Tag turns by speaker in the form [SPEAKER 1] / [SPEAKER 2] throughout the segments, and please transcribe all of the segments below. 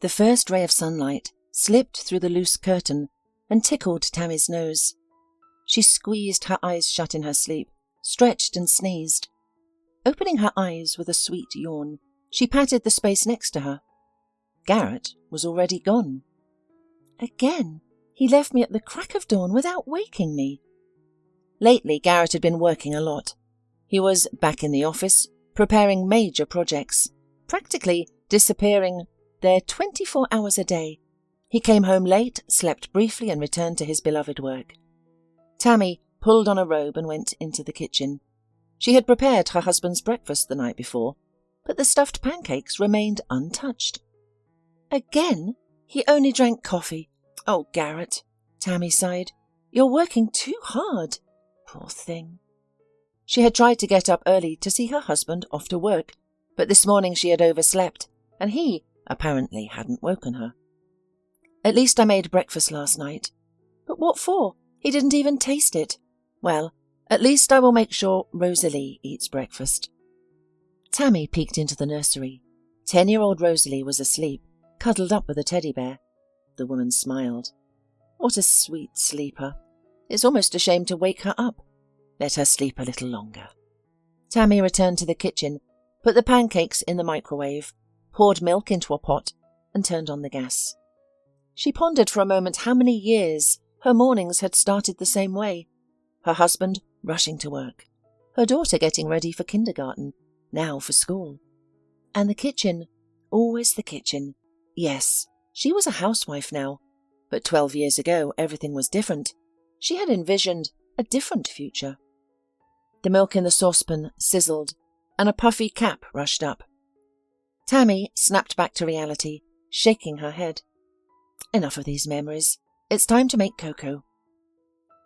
[SPEAKER 1] The first ray of sunlight slipped through the loose curtain and tickled Tami's nose. She squeezed her eyes shut in her sleep, stretched and sneezed. Opening her eyes with a sweet yawn, she patted the space next to her. Garrett was already gone. Again, he left me at the crack of dawn without waking me. Lately, Garrett had been working a lot. He was back in the office, preparing major projects, practically disappearing there 24 hours a day. He came home late, slept briefly, and returned to his beloved work. Tami pulled on a robe and went into the kitchen. She had prepared her husband's breakfast the night before, but the stuffed pancakes remained untouched. Again, he only drank coffee. Oh, Garrett, Tami sighed. You're working too hard. Poor thing. She had tried to get up early to see her husband off to work, but this morning she had overslept, and he apparently hadn't woken her. At least I made breakfast last night. But what for? He didn't even taste it. Well, at least I will make sure Rosalie eats breakfast. Tami peeked into the nursery. 10-year-old Rosalie was asleep, cuddled up with a teddy bear. The woman smiled. What a sweet sleeper. It's almost a shame to wake her up. Let her sleep a little longer. Tami returned to the kitchen, put the pancakes in the microwave, poured milk into a pot, and turned on the gas. She pondered for a moment how many years her mornings had started the same way. Her husband rushing to work, her daughter getting ready for kindergarten, now for school. And the kitchen, always the kitchen. Yes, she was a housewife now, but 12 years ago everything was different. She had envisioned a different future. The milk in the saucepan sizzled, and a puffy cap rushed up. Tami snapped back to reality, shaking her head. Enough of these memories. It's time to make cocoa.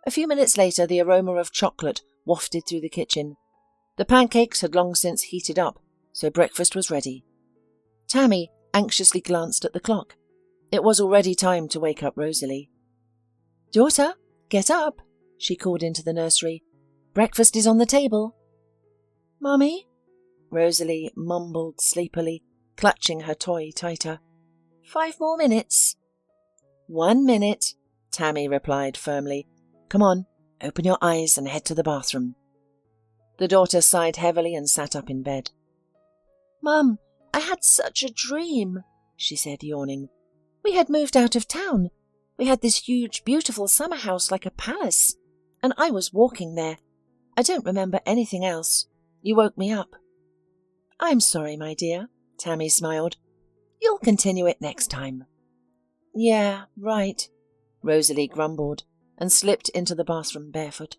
[SPEAKER 1] A few minutes later, the aroma of chocolate wafted through the kitchen. The pancakes had long since heated up, so breakfast was ready. Tami anxiously glanced at the clock. It was already time to wake up Rosalie. "Daughter, get up," she called into the nursery. "Breakfast is on the table." "Mummy?" Rosalie mumbled sleepily, clutching her toy tighter. 5 more minutes." 1 minute, Tami replied firmly. "Come on, open your eyes and head to the bathroom." The daughter sighed heavily and sat up in bed. "Mum, I had such a dream," she said, yawning. "We had moved out of town. We had this huge, beautiful summer house like a palace, and I was walking there. I don't remember anything else. You woke me up." "I'm sorry, my dear," Tami smiled. "You'll continue it next time." "Yeah, right," Rosalie grumbled and slipped into the bathroom barefoot.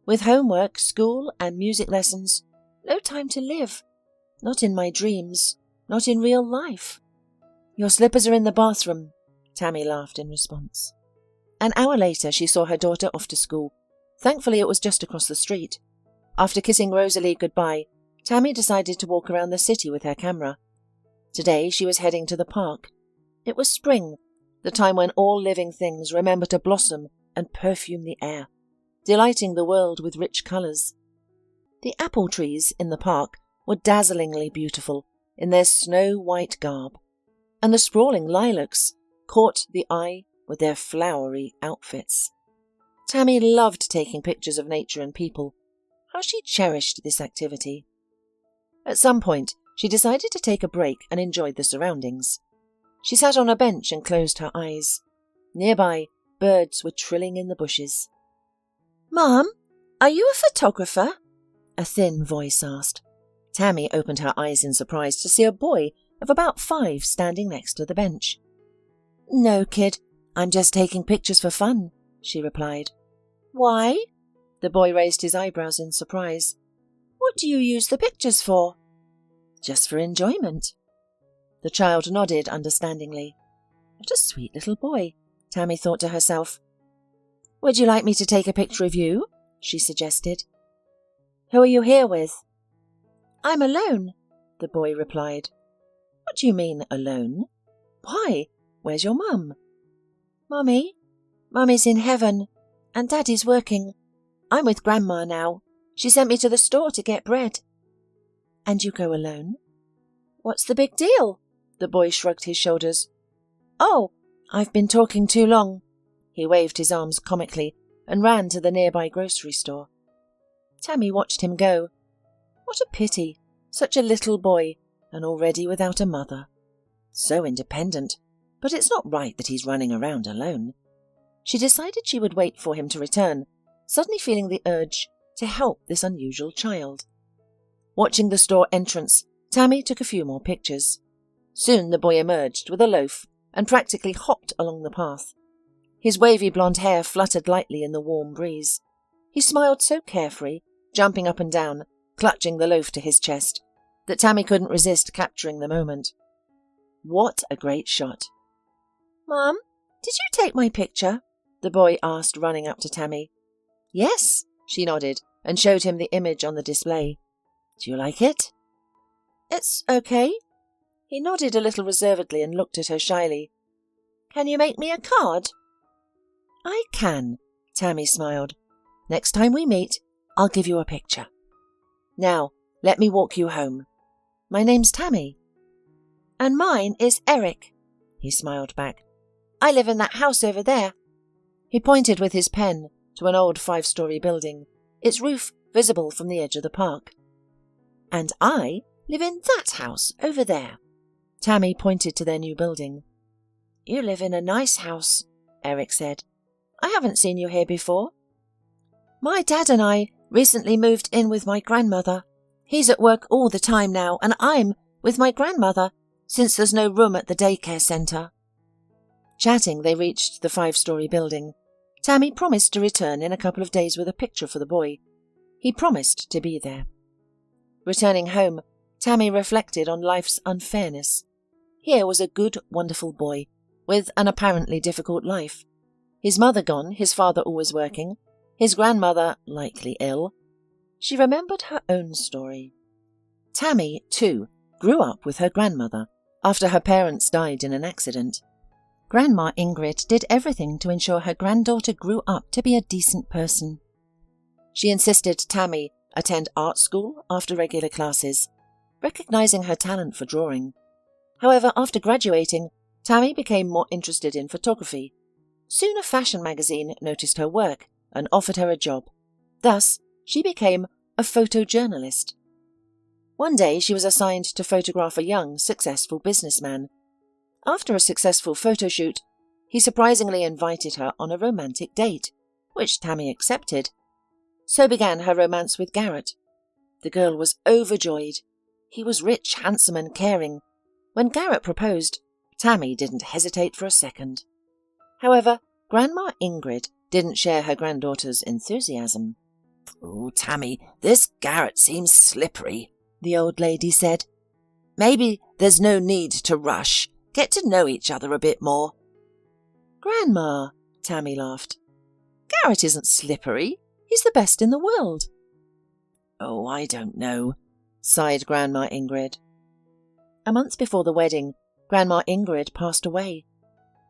[SPEAKER 1] With homework, school, and music lessons, no time to live. Not in my dreams, not in real life. "Your slippers are in the bathroom," Tami laughed in response. An hour later, she saw her daughter off to school. Thankfully, it was just across the street. After kissing Rosalie goodbye, Tami decided to walk around the city with her camera. Today, she was heading to the park. It was spring, the time when all living things remember to blossom and perfume the air, delighting the world with rich colours. The apple trees in the park were dazzlingly beautiful in their snow-white garb, and the sprawling lilacs caught the eye with their flowery outfits. Tami loved taking pictures of nature and people. How she cherished this activity. At some point, she decided to take a break and enjoyed the surroundings. She sat on a bench and closed her eyes. Nearby, birds were trilling in the bushes. "Mom, are you a photographer?" a thin voice asked. Tami opened her eyes in surprise to see a boy of about 5 standing next to the bench. "No, kid, I'm just taking pictures for fun," she replied. "Why?" The boy raised his eyebrows in surprise. "What do you use the pictures for?" "Just for enjoyment." The child nodded understandingly. What a sweet little boy, Tami thought to herself. "Would you like me to take a picture of you?" she suggested. "Who are you here with?" "I'm alone," the boy replied. "What do you mean, alone? Why, where's your mum?" "Mummy? Mummy's in heaven, and Daddy's working. I'm with Grandma now. She sent me to the store to get bread." "And you go alone?" "What's the big deal?" The boy shrugged his shoulders. "Oh, I've been talking too long." He waved his arms comically and ran to the nearby grocery store. Tami watched him go. What a pity, such a little boy, and already without a mother. So independent, but it's not right that he's running around alone. She decided she would wait for him to return, suddenly feeling the urge to help this unusual child. Watching the store entrance, Tami took a few more pictures. Soon the boy emerged with a loaf and practically hopped along the path. His wavy blonde hair fluttered lightly in the warm breeze. He smiled so carefree, jumping up and down, clutching the loaf to his chest, that Tami couldn't resist capturing the moment. What a great shot. "Mum, did you take my picture?" the boy asked, running up to Tami. "Yes," she nodded and showed him the image on the display. "Do you like it?" "It's okay." He nodded a little reservedly and looked at her shyly. "Can you make me a card?" "I can," Tami smiled. "Next time we meet, I'll give you a picture. Now, let me walk you home. My name's Tami." "And mine is Eric," he smiled back. "I live in that house over there." He pointed with his pen to an old 5-story building, its roof visible from the edge of the park. "And I live in that house over there." Tami pointed to their new building. "You live in a nice house," Eric said. "I haven't seen you here before." "My dad and I recently moved in with my grandmother. He's at work all the time now, and I'm with my grandmother, since there's no room at the daycare centre." Chatting, they reached the 5-story building. Tami promised to return in a couple of days with a picture for the boy. He promised to be there. Returning home, Tami reflected on life's unfairness. Here was a good, wonderful boy, with an apparently difficult life. His mother gone, his father always working, his grandmother likely ill. She remembered her own story. Tami, too, grew up with her grandmother after her parents died in an accident. Grandma Ingrid did everything to ensure her granddaughter grew up to be a decent person. She insisted Tami attend art school after regular classes, recognizing her talent for drawing. However, after graduating, Tami became more interested in photography. Soon a fashion magazine noticed her work and offered her a job. Thus, she became a photojournalist. One day she was assigned to photograph a young, successful businessman. After a successful photo shoot, he surprisingly invited her on a romantic date, which Tami accepted. So began her romance with Garrett. The girl was overjoyed. He was rich, handsome and caring. When Garrett proposed, Tami didn't hesitate for a second. However, Grandma Ingrid didn't share her granddaughter's enthusiasm. "Oh, Tami, this Garrett seems slippery," the old lady said. "Maybe there's no need to rush. Get to know each other a bit more." "Grandma," Tami laughed. "Garrett isn't slippery. He's the best in the world." "Oh, I don't know," sighed Grandma Ingrid. A month before the wedding, Grandma Ingrid passed away.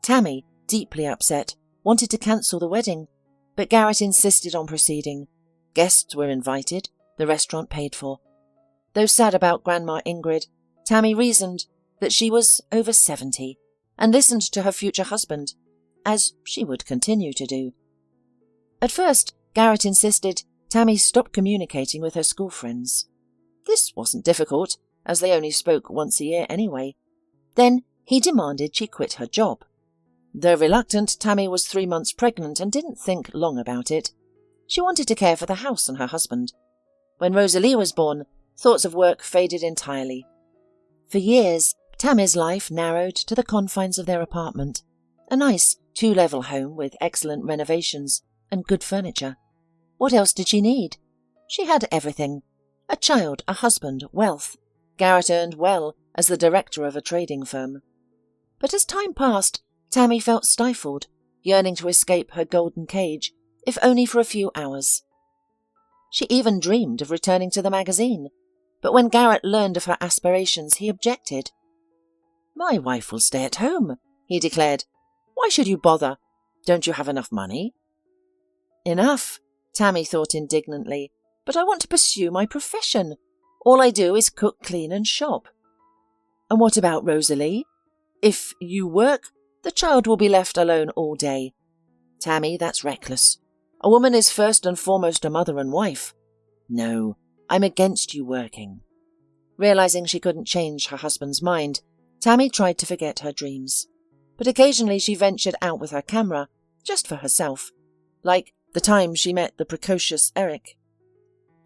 [SPEAKER 1] Tami, deeply upset, wanted to cancel the wedding, but Garrett insisted on proceeding. Guests were invited, the restaurant paid for. Though sad about Grandma Ingrid, Tami reasoned that she was over 70 and listened to her future husband, as she would continue to do. At first, Garrett insisted Tami stop communicating with her school friends. This wasn't difficult, as they only spoke once a year anyway. Then he demanded she quit her job. Though reluctant, Tami was 3 months pregnant and didn't think long about it. She wanted to care for the house and her husband. When Rosalie was born, thoughts of work faded entirely. For years, Tami's life narrowed to the confines of their apartment, a nice 2-level home with excellent renovations and good furniture. What else did she need? She had everything. A child, a husband, wealth. Garrett earned well as the director of a trading firm. But as time passed, Tami felt stifled, yearning to escape her golden cage, if only for a few hours. She even dreamed of returning to the magazine, but when Garrett learned of her aspirations, he objected. "My wife will stay at home," he declared. "Why should you bother? Don't you have enough money?" "Enough," Tami thought indignantly, "but I want to pursue my profession. All I do is cook, clean and shop." "And what about Rosalie? If you work, The child will be left alone all day. Tami, that's reckless. A woman is first and foremost a mother and wife. No, I'm against you working. Realizing she couldn't change her husband's mind, Tami tried to forget her dreams. But occasionally she ventured out with her camera, just for herself, like the time she met the precocious Eric.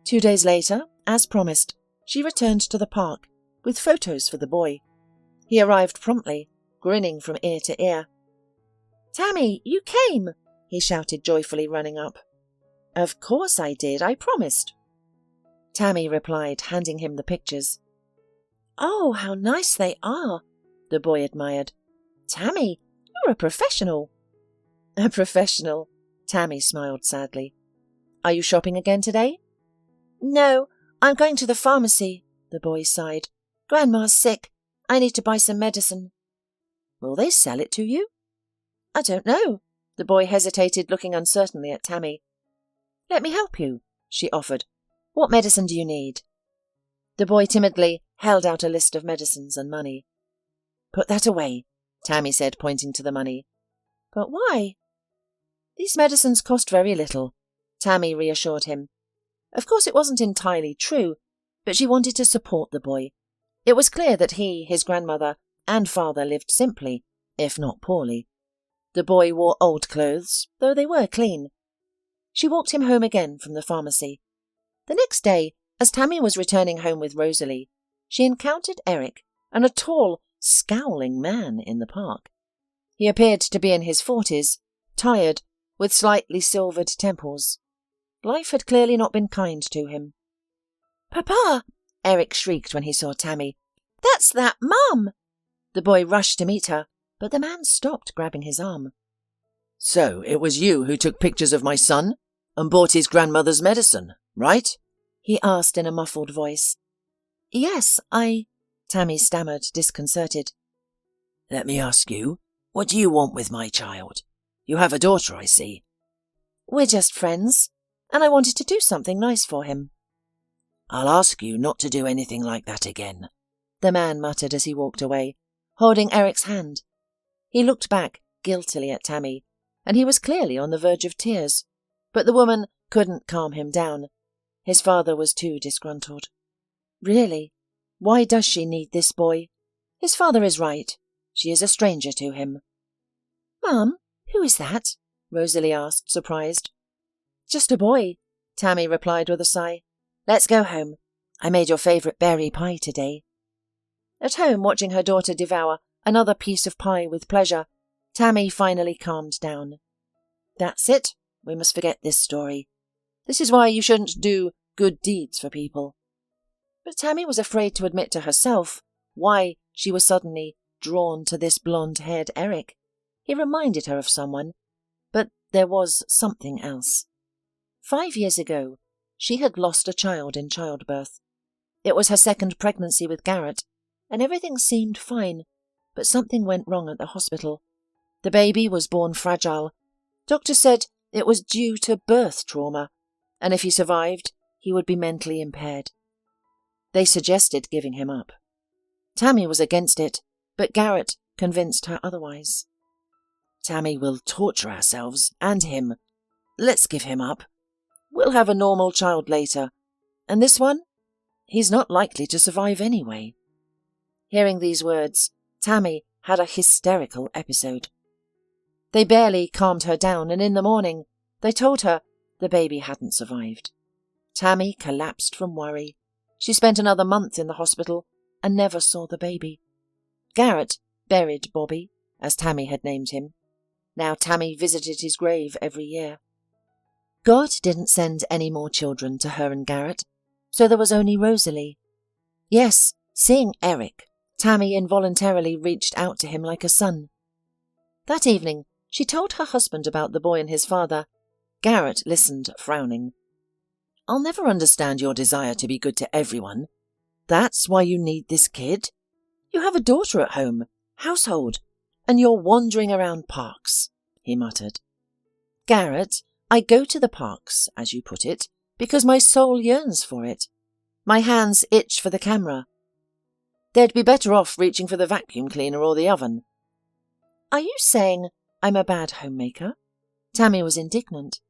[SPEAKER 1] 2 days later, as promised, she returned to the park with photos for the boy. He arrived promptly, grinning from ear to ear. "Tami, you came!" he shouted joyfully, running up. "Of course I did, I promised." Tami replied, handing him the pictures. "Oh, how nice they are," the boy admired. "Tami, you're a professional." "A professional," Tami smiled sadly. "Are you shopping again today?" "No, I'm going to the pharmacy," the boy sighed. "Grandma's sick. I need to buy some medicine." "Will they sell it to you?" "I don't know." The boy hesitated, looking uncertainly at Tami. "Let me help you," she offered. "What medicine do you need?" The boy timidly held out a list of medicines and money. "Put that away," Tami said, pointing to the money. "But why?" "These medicines cost very little," Tami reassured him. Of course it wasn't entirely true, but she wanted to support the boy. It was clear that he, his grandmother, and father lived simply, if not poorly. The boy wore old clothes, though they were clean. She walked him home again from the pharmacy. The next day, as Tami was returning home with Rosalie, she encountered Eric and a tall, scowling man in the park. He appeared to be in his 40s, tired, with slightly silvered temples. Life had clearly not been kind to him. "Papa!" Eric shrieked when he saw Tami. "That's that Mum!" The boy rushed to meet her, but the man stopped, grabbing his arm.
[SPEAKER 2] "So it was you who took pictures of my son and bought his grandmother's medicine, right?"
[SPEAKER 1] he asked in a muffled voice. "Yes, Tami stammered, disconcerted.
[SPEAKER 2] "Let me ask you, what do you want with my child? You have a daughter, I see."
[SPEAKER 1] "We're just friends, and I wanted to do something nice for him."
[SPEAKER 2] "I'll ask you not to do anything like that again,"
[SPEAKER 1] the man muttered as he walked away, holding Eric's hand. He looked back guiltily at Tami, and he was clearly on the verge of tears, but the woman couldn't calm him down. His father was too disgruntled. Really, why does she need this boy? His father is right. She is a stranger to him. "Mum, who is that?" Rosalie asked, surprised. "Just a boy," Tami replied with a sigh. "Let's go home. I made your favourite berry pie today." At home, watching her daughter devour another piece of pie with pleasure, Tami finally calmed down. "That's it. We must forget this story. This is why you shouldn't do good deeds for people." But Tami was afraid to admit to herself why she was suddenly drawn to this blonde-haired Eric. He reminded her of someone, but there was something else. 5 years ago, she had lost a child in childbirth. It was her second pregnancy with Garrett, and everything seemed fine, but something went wrong at the hospital. The baby was born fragile. Doctors said it was due to birth trauma, and if he survived, he would be mentally impaired. They suggested giving him up. Tami was against it, but Garrett convinced her otherwise.
[SPEAKER 2] "Tami, we'll torture ourselves and him. Let's give him up. We'll have a normal child later. And this one? He's not likely to survive anyway."
[SPEAKER 1] Hearing these words, Tami had a hysterical episode. They barely calmed her down, and in the morning, they told her the baby hadn't survived. Tami collapsed from worry. She spent another month in the hospital and never saw the baby. Garrett buried Bobby, as Tami had named him. Now Tami visited his grave every year. God didn't send any more children to her and Garrett, so there was only Rosalie. Yes, seeing Eric, Tami involuntarily reached out to him like a son. That evening, she told her husband about the boy and his father. Garrett listened, frowning.
[SPEAKER 2] "I'll never understand your desire to be good to everyone. That's why you need this kid? You have a daughter at home, household, and you're wandering around parks," he muttered.
[SPEAKER 1] "Garrett, I go to the parks, as you put it, because my soul yearns for it. My hands itch for the camera. They'd be better off reaching for the vacuum cleaner or the oven." Are you saying I'm a bad homemaker? Tami was indignant.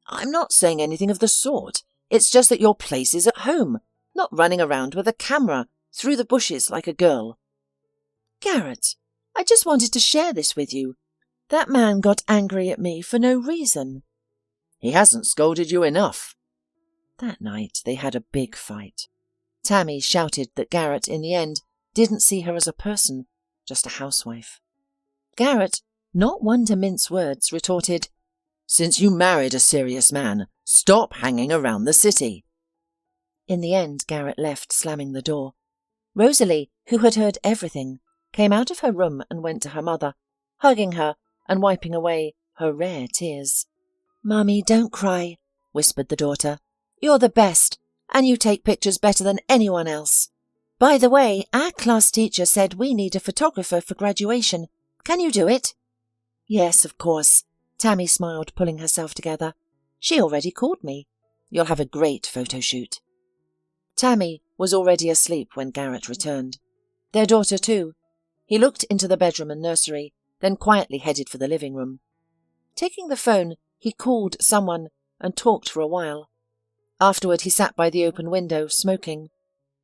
[SPEAKER 2] I'm not saying anything of the sort. It's just that your place is at home, not running around with a camera through the bushes like a girl.
[SPEAKER 1] Garrett, I just wanted to share this with you. That man got angry at me for no reason.
[SPEAKER 2] He hasn't scolded you enough.
[SPEAKER 1] That night they had a big fight. Tami shouted that Garrett, in the end, didn't see her as a person, just a housewife. Garrett, not one to mince words, retorted,
[SPEAKER 2] Since you married a serious man, stop hanging around the city.
[SPEAKER 1] In the end, Garrett left, slamming the door. Rosalie, who had heard everything, came out of her room and went to her mother, hugging her and wiping away her rare tears. Mummy, don't cry, whispered the daughter. You're the best, and you take pictures better than anyone else. By the way, our class teacher said we need a photographer for graduation. Can you do it? Yes, of course. Tami smiled, pulling herself together. She already called me. You'll have a great photo shoot. Tami was already asleep when Garrett returned. Their daughter too. He looked into the bedroom and nursery, then quietly headed for the living room. Taking the phone, he called someone and talked for a while. Afterward, he sat by the open window, smoking.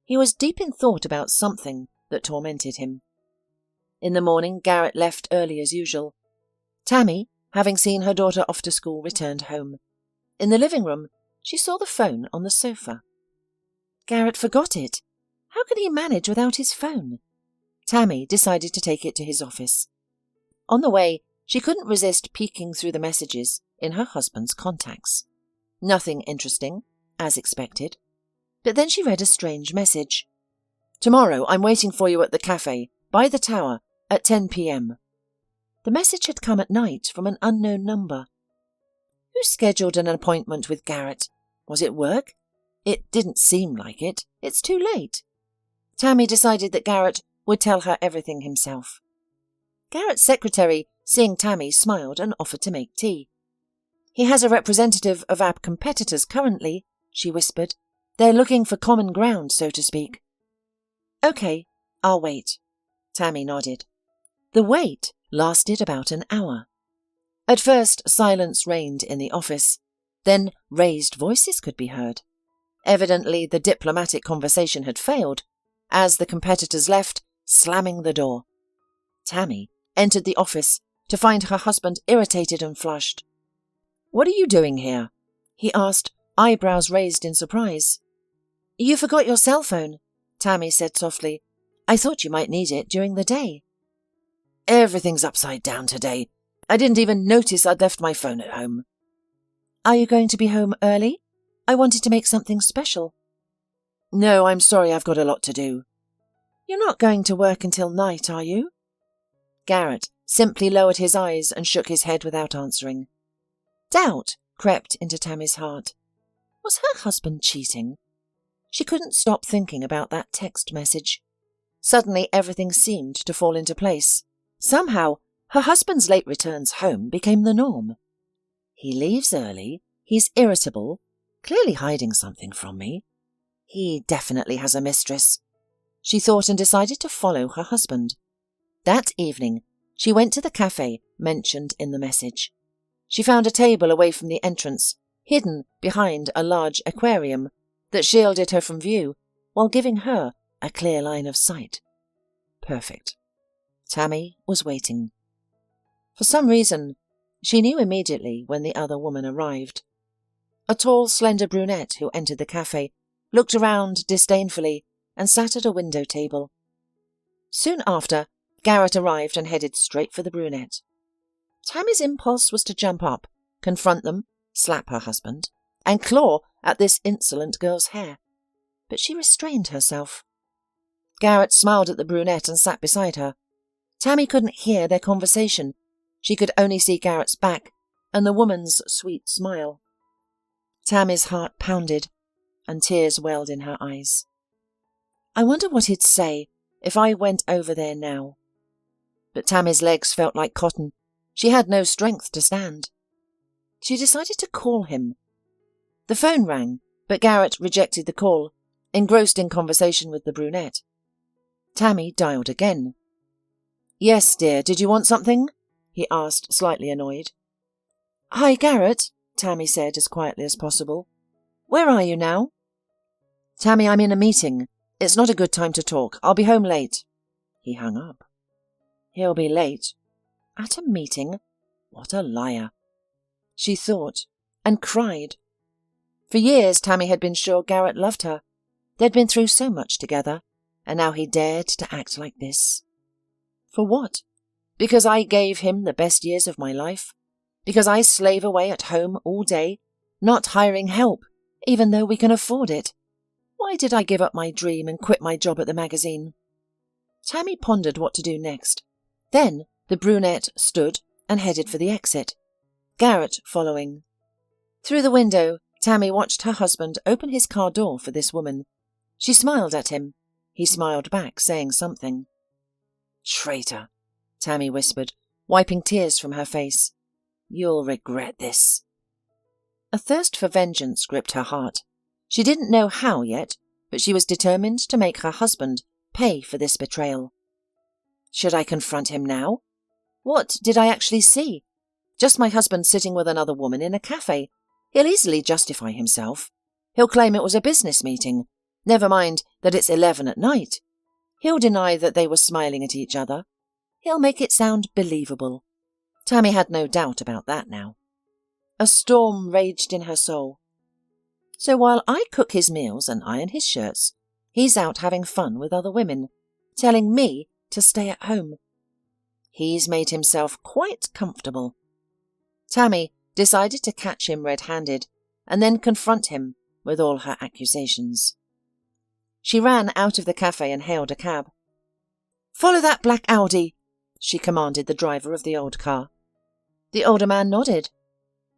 [SPEAKER 1] He was deep in thought about something that tormented him. In the morning, Garrett left early as usual. Tami, having seen her daughter off to school, returned home. In the living room, she saw the phone on the sofa. Garrett forgot it. How could he manage without his phone? Tami decided to take it to his office. On the way, she couldn't resist peeking through the messages in her husband's contacts. Nothing interesting, as expected. But then she read a strange message. Tomorrow I'm waiting for you at the cafe, by the tower, at 10 p.m. The message had come at night from an unknown number. Who scheduled an appointment with Garrett? Was it work? It didn't seem like it. It's too late. Tami decided that Garrett would tell her everything himself. Garrett's secretary, seeing Tami, smiled and offered to make tea. He has a representative of our competitors currently, she whispered. They're looking for common ground, so to speak. Okay, I'll wait. Tami nodded. The wait lasted about an hour. At first, silence reigned in the office. Then raised voices could be heard. Evidently, the diplomatic conversation had failed, as the competitors left, slamming the door. Tami entered the office to find her husband irritated and flushed. What are you doing here? He asked, eyebrows raised in surprise. You forgot your cell phone, Tami said softly. I thought you might need it during the day. Everything's upside down today. I didn't even notice I'd left my phone at home. Are you going to be home early? I wanted to make something special. No, I'm sorry, I've got a lot to do. You're not going to work until night, are you? Garrett simply lowered his eyes and shook his head without answering. Doubt crept into Tami's heart. Was her husband cheating? She couldn't stop thinking about that text message. Suddenly everything seemed to fall into place. Somehow, her husband's late returns home became the norm. He leaves early, he's irritable, clearly hiding something from me. He definitely has a mistress. She thought and decided to follow her husband. That evening, she went to the cafe mentioned in the message. She found a table away from the entrance, hidden behind a large aquarium that shielded her from view while giving her a clear line of sight. Perfect. Tami was waiting. For some reason, she knew immediately when the other woman arrived. A tall, slender brunette who entered the cafe looked around disdainfully and sat at a window table. Soon after, Garrett arrived and headed straight for the brunette. Tami's impulse was to jump up, confront them, slap her husband, and claw at this insolent girl's hair. But she restrained herself. Garrett smiled at the brunette and sat beside her. Tami couldn't hear their conversation. She could only see Garrett's back and the woman's sweet smile. Tami's heart pounded, and tears welled in her eyes. I wonder what he'd say if I went over there now. But Tami's legs felt like cotton. She had no strength to stand. She decided to call him. The phone rang, but Garrett rejected the call, engrossed in conversation with the brunette. Tami dialed again.
[SPEAKER 2] Yes, dear, did you want something? He asked, slightly annoyed. Hi, Garrett, Tami said as quietly as possible. Where are you now? Tami, I'm in a meeting. It's not a good time to talk. I'll be home late. He hung up. He'll be late. At a meeting? What a liar. She thought, and cried. For years, Tami had been sure Garrett loved her. They'd been through so much together, and now he dared to act like this. For what? Because I gave him the best years of my life? Because I slave away at home all day, not hiring help, even though we can afford it? Why did I give up my dream and quit my job at the magazine? Tami pondered what to do next. Then the brunette stood and headed for the exit, Garrett following. Through the window, Tami watched her husband open his car door for this woman. She smiled at him. He smiled back, saying something. Traitor, Tami whispered, wiping tears from her face. You'll regret this. A thirst for vengeance gripped her heart. She didn't know how yet, but she was determined to make her husband pay for this betrayal. Should I confront him now? What did I actually see? Just my husband sitting with another woman in a cafe. He'll easily justify himself. He'll claim it was a business meeting. Never mind that it's 11 at night. He'll deny that they were smiling at each other. He'll make it sound believable. Tami had no doubt about that now. A storm raged in her soul. So while I cook his meals and iron his shirts, he's out having fun with other women, telling me to stay at home. He's made himself quite comfortable. Tami decided to catch him red-handed and then confront him with all her accusations. She ran out of the cafe and hailed a cab. Follow that black Audi, she commanded the driver of the old car. The older man nodded.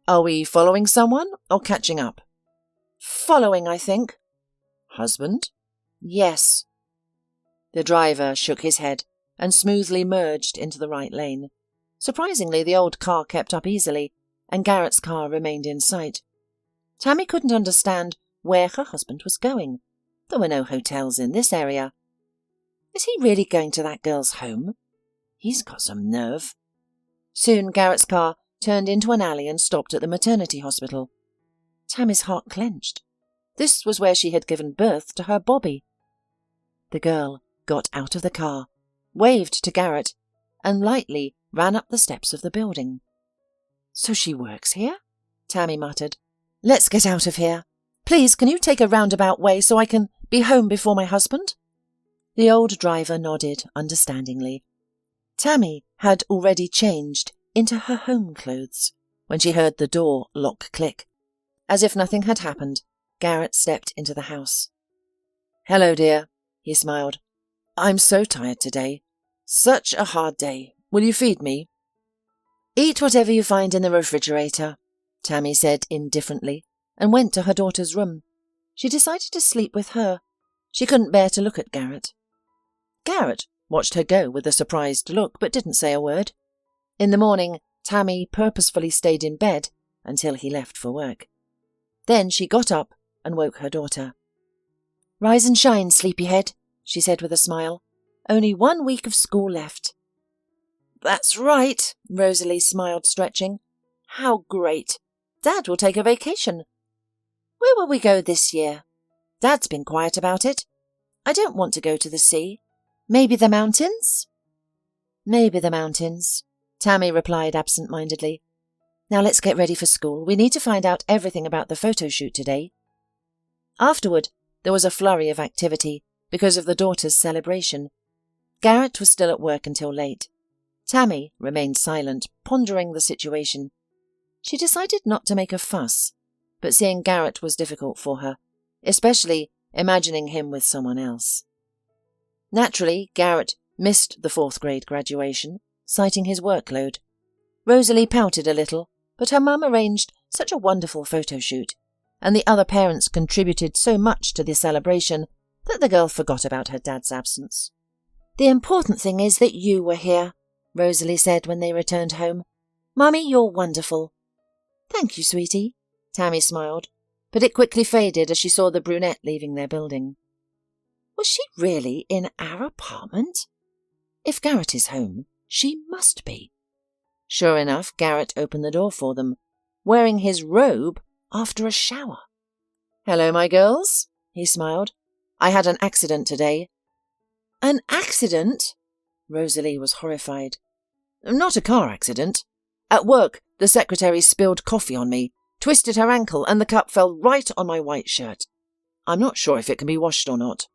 [SPEAKER 2] Are we following someone or catching up? Following, I think. Husband? Yes. The driver shook his head and smoothly merged into the right lane. Surprisingly, the old car kept up easily, and Garrett's car remained in sight. Tami couldn't understand where her husband was going. There were no hotels in this area. Is he really going to that girl's home? He's got some nerve. Soon Garrett's car turned into an alley and stopped at the maternity hospital. Tami's heart clenched. This was where she had given birth to her Bobby. The girl got out of the car, waved to Garrett, and lightly ran up the steps of the building. So she works here? Tami muttered. Let's get out of here. Please, can you take a roundabout way so I can be home before my husband? The old driver nodded understandingly. Tami had already changed into her home clothes when she heard the door lock click. As if nothing had happened, Garrett stepped into the house. Hello, dear, he smiled. I'm so tired today. Such a hard day. Will you feed me? Eat whatever you find in the refrigerator, Tami said indifferently, and went to her daughter's room. She decided to sleep with her. She couldn't bear to look at Garrett. Garrett watched her go with a surprised look, but didn't say a word. In the morning, Tami purposefully stayed in bed until he left for work. Then she got up and woke her daughter. Rise and shine, sleepyhead, she said with a smile. Only 1 week of school left. That's right, Rosalie smiled, stretching. How great. Dad will take a vacation. Where will we go this year? Dad's been quiet about it. I don't want to go to the sea. Maybe the mountains? Maybe the mountains, Tami replied absent-mindedly. Now let's get ready for school. We need to find out everything about the photo shoot today. Afterward, there was a flurry of activity because of the daughter's celebration. Garrett was still at work until late. Tami remained silent, pondering the situation. She decided not to make a fuss, but seeing Garrett was difficult for her, especially imagining him with someone else. Naturally, Garrett missed the 4th grade graduation, citing his workload. Rosalie pouted a little, but her mum arranged such a wonderful photo shoot, and the other parents contributed so much to the celebration that the girl forgot about her dad's absence. The important thing is that you were here, Rosalie said when they returned home. Mummy, you're wonderful. Thank you, sweetie, Tami smiled, but it quickly faded as she saw the brunette leaving their building. Was she really in our apartment? If Garrett is home, She must be. Sure enough, Garrett opened the door for them, wearing his robe after a shower. "Hello, my girls," he smiled. "I had an accident today." "An accident?" Rosalie was horrified. "Not a car accident. At work, the secretary spilled coffee on me, twisted her ankle, and the cup fell right on my white shirt. I'm not sure if it can be washed or not."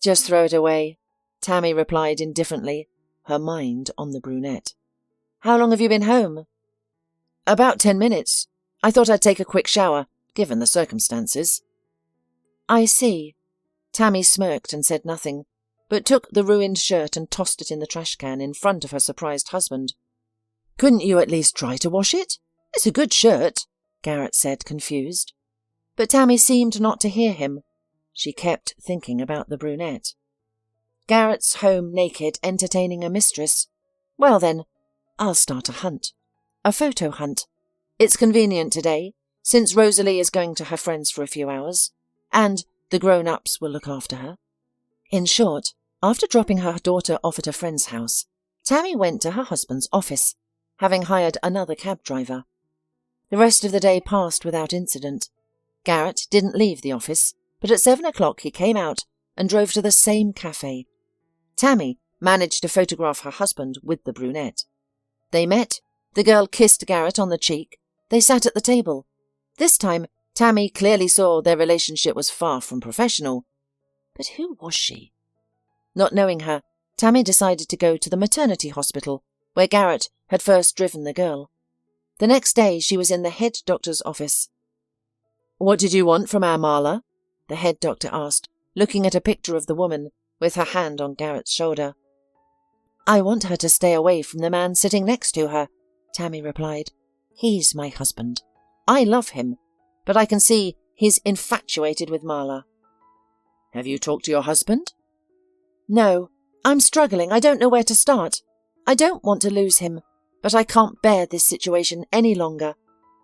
[SPEAKER 2] "Just throw it away," Tami replied indifferently, her mind on the brunette. "How long have you been home?" "About 10 minutes. I thought I'd take a quick shower, given the circumstances." "I see." Tami smirked and said nothing, but took the ruined shirt and tossed it in the trash can in front of her surprised husband. "Couldn't you at least try to wash it? It's a good shirt," Garrett said, confused. But Tami seemed not to hear him. She kept thinking about the brunette. Garrett's home naked, entertaining a mistress. Well then, I'll start a hunt. A photo hunt. It's convenient today, since Rosalie is going to her friends for a few hours, and the grown-ups will look after her. In short, after dropping her daughter off at a friend's house, Tami went to her husband's office, having hired another cab driver. The rest of the day passed without incident. Garrett didn't leave the office, but at 7 o'clock he came out and drove to the same cafe. Tami managed to photograph her husband with the brunette. They met. The girl kissed Garrett on the cheek. They sat at the table. This time, Tami clearly saw their relationship was far from professional. But who was she? Not knowing her, Tami decided to go to the maternity hospital, where Garrett had first driven the girl. The next day, she was in the head doctor's office. "What did you want from our Marla?" the head doctor asked, looking at a picture of the woman, with her hand on Garrett's shoulder. "I want her to stay away from the man sitting next to her," Tami replied. "He's my husband. I love him, but I can see he's infatuated with Marla." "Have you talked to your husband?" "No. I'm struggling. I don't know where to start. I don't want to lose him, but I can't bear this situation any longer.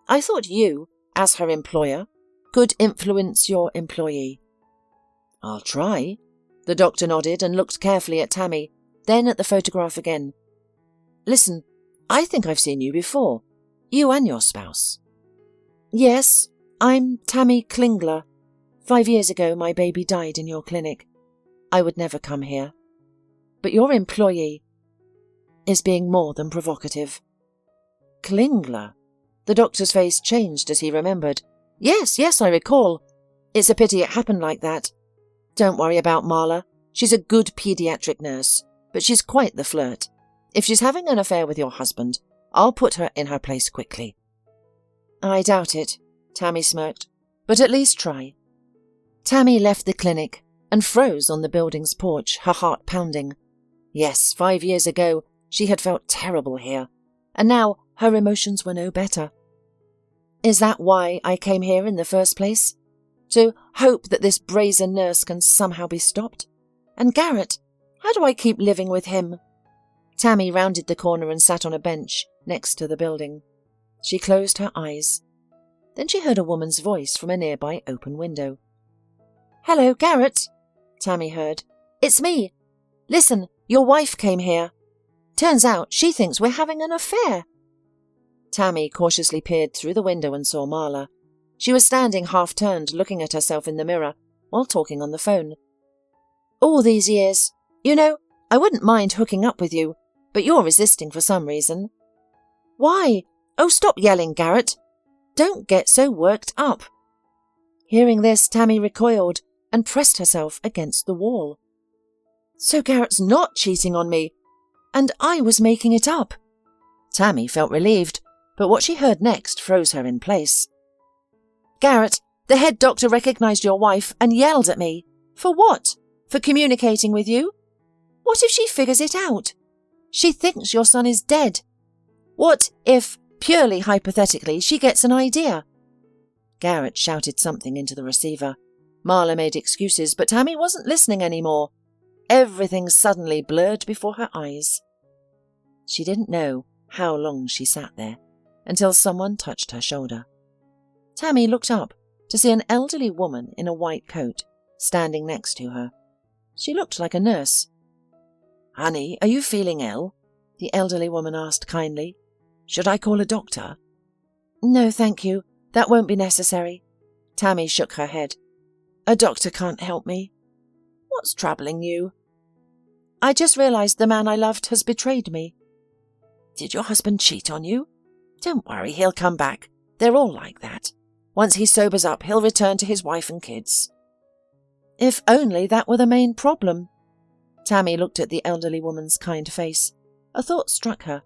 [SPEAKER 2] I thought you, as her employer, could influence your employee." "I'll try." The doctor nodded and looked carefully at Tami, then at the photograph again. "Listen, I think I've seen you before. You and your spouse." "Yes, I'm Tami Klingler. 5 years ago my baby died in your clinic. I would never come here. But your employee is being more than provocative." "Klingler?" The doctor's face changed as he remembered. Yes, I recall. It's a pity it happened like that. Don't worry about Marla. She's a good paediatric nurse, but she's quite the flirt. If she's having an affair with your husband, I'll put her in her place quickly." "I doubt it," Tami smirked, "but at least try." Tami left the clinic and froze on the building's porch, her heart pounding. Yes, 5 years ago she had felt terrible here, and now her emotions were no better. Is that why I came here in the first place? To hope that this brazen nurse can somehow be stopped? And Garrett, how do I keep living with him? Tami rounded the corner and sat on a bench next to the building. She closed her eyes. Then she heard a woman's voice from a nearby open window. "Hello, Garrett," Tami heard. "It's me. Listen, your wife came here. Turns out she thinks we're having an affair." Tami cautiously peered through the window and saw Marla. She was standing half-turned, looking at herself in the mirror, while talking on the phone. "All these years. You know, I wouldn't mind hooking up with you, but you're resisting for some reason." "Why? Oh, stop yelling, Garrett. Don't get so worked up." Hearing this, Tami recoiled and pressed herself against the wall. So Garrett's not cheating on me, and I was making it up. Tami felt relieved, but what she heard next froze her in place. "Garrett, the head doctor recognized your wife and yelled at me. For what? For communicating with you? What if she figures it out? She thinks your son is dead. What if, purely hypothetically, she gets an idea?" Garrett shouted something into the receiver. Marla made excuses, but Tami wasn't listening anymore. Everything suddenly blurred before her eyes. She didn't know how long she sat there until someone touched her shoulder. Tami looked up to see an elderly woman in a white coat standing next to her. She looked like a nurse. "Honey, are you feeling ill?" the elderly woman asked kindly. "Should I call a doctor?"
[SPEAKER 1] "No, thank you. That won't be necessary."
[SPEAKER 2] Tami shook her head.
[SPEAKER 1] "A doctor can't help me."
[SPEAKER 2] "What's troubling you?"
[SPEAKER 1] "I just realized the man I loved has betrayed me."
[SPEAKER 2] "Did your husband cheat on you?" "Don't worry, he'll come back. They're all like that. Once he sobers up, he'll return to his wife and kids."
[SPEAKER 1] "If only that were the main problem."
[SPEAKER 2] Tami looked at the elderly woman's kind face. A thought struck her.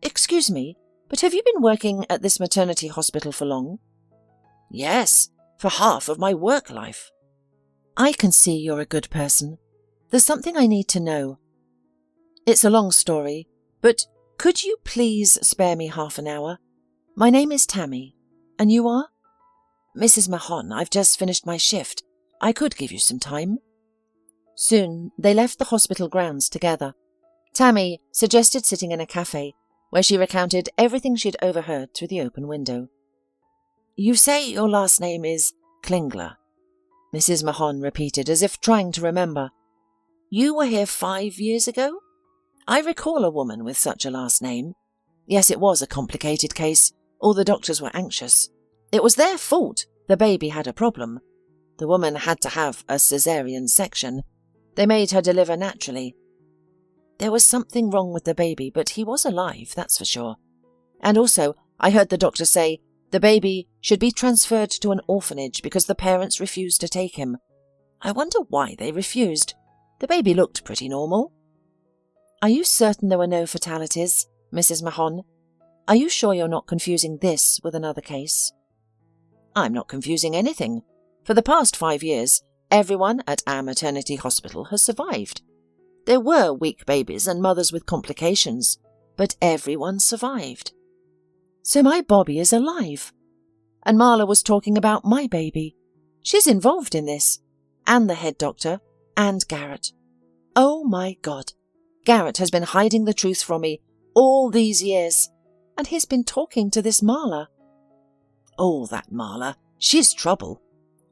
[SPEAKER 1] "Excuse me, but have you been working at this maternity hospital for long?"
[SPEAKER 2] "Yes, for half of my work life."
[SPEAKER 1] "I can see you're a good person. There's something I need to know. It's a long story, but could you please spare me half an hour? My name is Tami, and you are?"
[SPEAKER 2] "Mrs. Mahon, I've just finished my shift. I could give you some time."
[SPEAKER 1] Soon they left the hospital grounds together. Tami suggested sitting in a cafe, where she recounted everything she'd overheard through the open window.
[SPEAKER 2] "You say your last name is Klingler," Mrs. Mahon repeated, as if trying to remember. "You were here 5 years ago? I recall a woman with such a last name. Yes, it was a complicated case. All the doctors were anxious. It was their fault. The baby had a problem. The woman had to have a caesarean section. They made her deliver naturally. There was something wrong with the baby, but he was alive, that's for sure. And also, I heard the doctor say the baby should be transferred to an orphanage because the parents refused to take him. I wonder why they refused. The baby looked pretty normal."
[SPEAKER 1] "Are you certain there were no fatalities, Mrs. Mahon? Are you sure you're not confusing this with another case?"
[SPEAKER 2] "I'm not confusing anything. For the past 5 years, everyone at our maternity hospital has survived. There were weak babies and mothers with complications, but everyone survived."
[SPEAKER 1] "So my Bobby is alive. And Marla was talking about my baby. She's involved in this. And the head doctor. And Garrett. Oh my God. Garrett has been hiding the truth from me all these years. And he's been talking to this Marla."
[SPEAKER 2] "Oh, that Marla. She's trouble.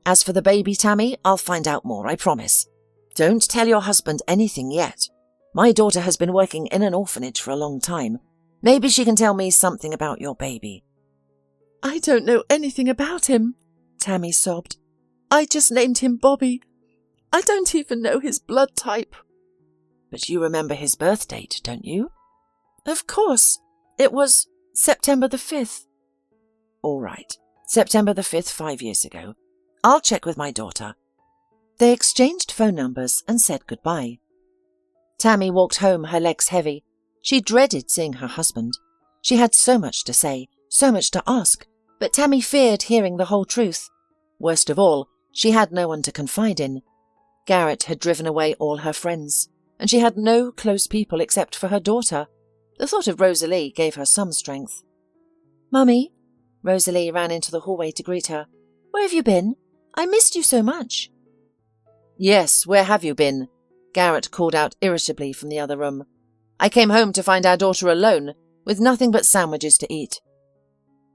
[SPEAKER 2] As for the baby, Tami, I'll find out more, I promise. Don't tell your husband anything yet. My daughter has been working in an orphanage for a long time. Maybe she can tell me something about your baby."
[SPEAKER 1] "I don't know anything about him," Tami sobbed. "I just named him Bobby. I don't even know his blood type."
[SPEAKER 2] "But you remember his birth date, don't you?"
[SPEAKER 1] "Of course. It was September the 5th.
[SPEAKER 2] "All right. September the 5th, 5 years ago. I'll check with my daughter."
[SPEAKER 1] They exchanged phone numbers and said goodbye. Tami walked home, her legs heavy. She dreaded seeing her husband. She had so much to say, so much to ask, but Tami feared hearing the whole truth. Worst of all, she had no one to confide in. Garrett had driven away all her friends, and she had no close people except for her daughter. The thought of Rosalie gave her some strength. "Mummy," Rosalie ran into the hallway to greet her. "Where have you been? I missed you so much."
[SPEAKER 2] "Yes, where have you been?" Garrett called out irritably from the other room. "I came home to find our daughter alone, with nothing but sandwiches to eat."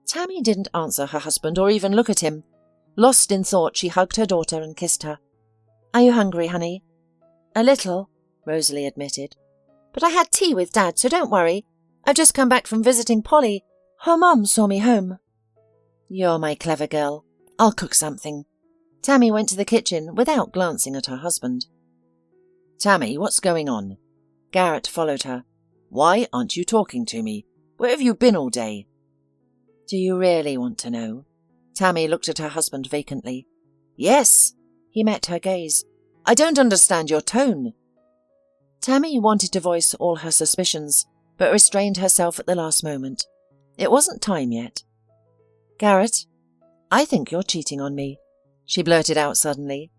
[SPEAKER 1] Tami didn't answer her husband or even look at him. Lost in thought, she hugged her daughter and kissed her. "Are you hungry, honey?" "A little," Rosalie admitted. "But I had tea with Dad, so don't worry. I've just come back from visiting Polly. Her mum saw me home." "You're my clever girl. I'll cook something." Tami went to the kitchen without glancing at her husband.
[SPEAKER 2] "Tami, what's going on?" Garrett followed her. "Why aren't you talking to me? Where have you been all day?"
[SPEAKER 1] "Do you really want to know?" Tami looked at her husband vacantly.
[SPEAKER 2] "Yes."
[SPEAKER 1] He met her gaze.
[SPEAKER 2] "I don't understand your tone."
[SPEAKER 1] Tami wanted to voice all her suspicions, but restrained herself at the last moment. It wasn't time yet. "Garrett, I think you're cheating on me," she blurted out suddenly.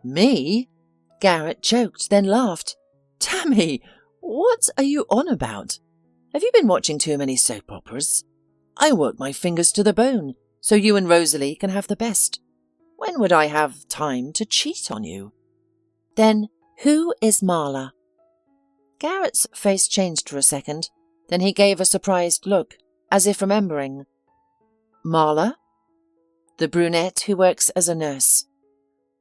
[SPEAKER 2] "Me?"
[SPEAKER 1] Garrett choked, then laughed.
[SPEAKER 2] "Tami, what are you on about? Have you been watching too many soap operas? I work my fingers to the bone, so you and Rosalie can have the best. When would I have time to cheat on you?"
[SPEAKER 1] "Then who is Marla?" Garrett's face changed for a second, then he gave a surprised look, as if remembering.
[SPEAKER 2] "Marla?"
[SPEAKER 1] "The brunette who works as a nurse."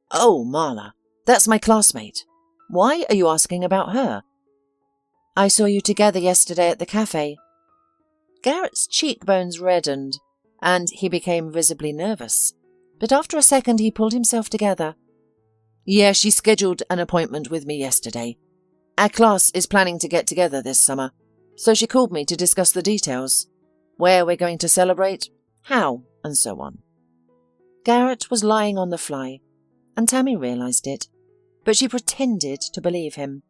[SPEAKER 2] "Oh, Marla. That's my classmate. Why are you asking about her?" I saw you together yesterday at the cafe. Garrett's cheekbones reddened, and he became visibly nervous. But after a second he pulled himself together. Yeah, she scheduled an appointment with me yesterday. Our class is planning to get together this summer, so she called me to discuss the details. Where we're going to celebrate, how, and so on. Garrett was lying on the fly, and Tami realised it, but she pretended to believe him.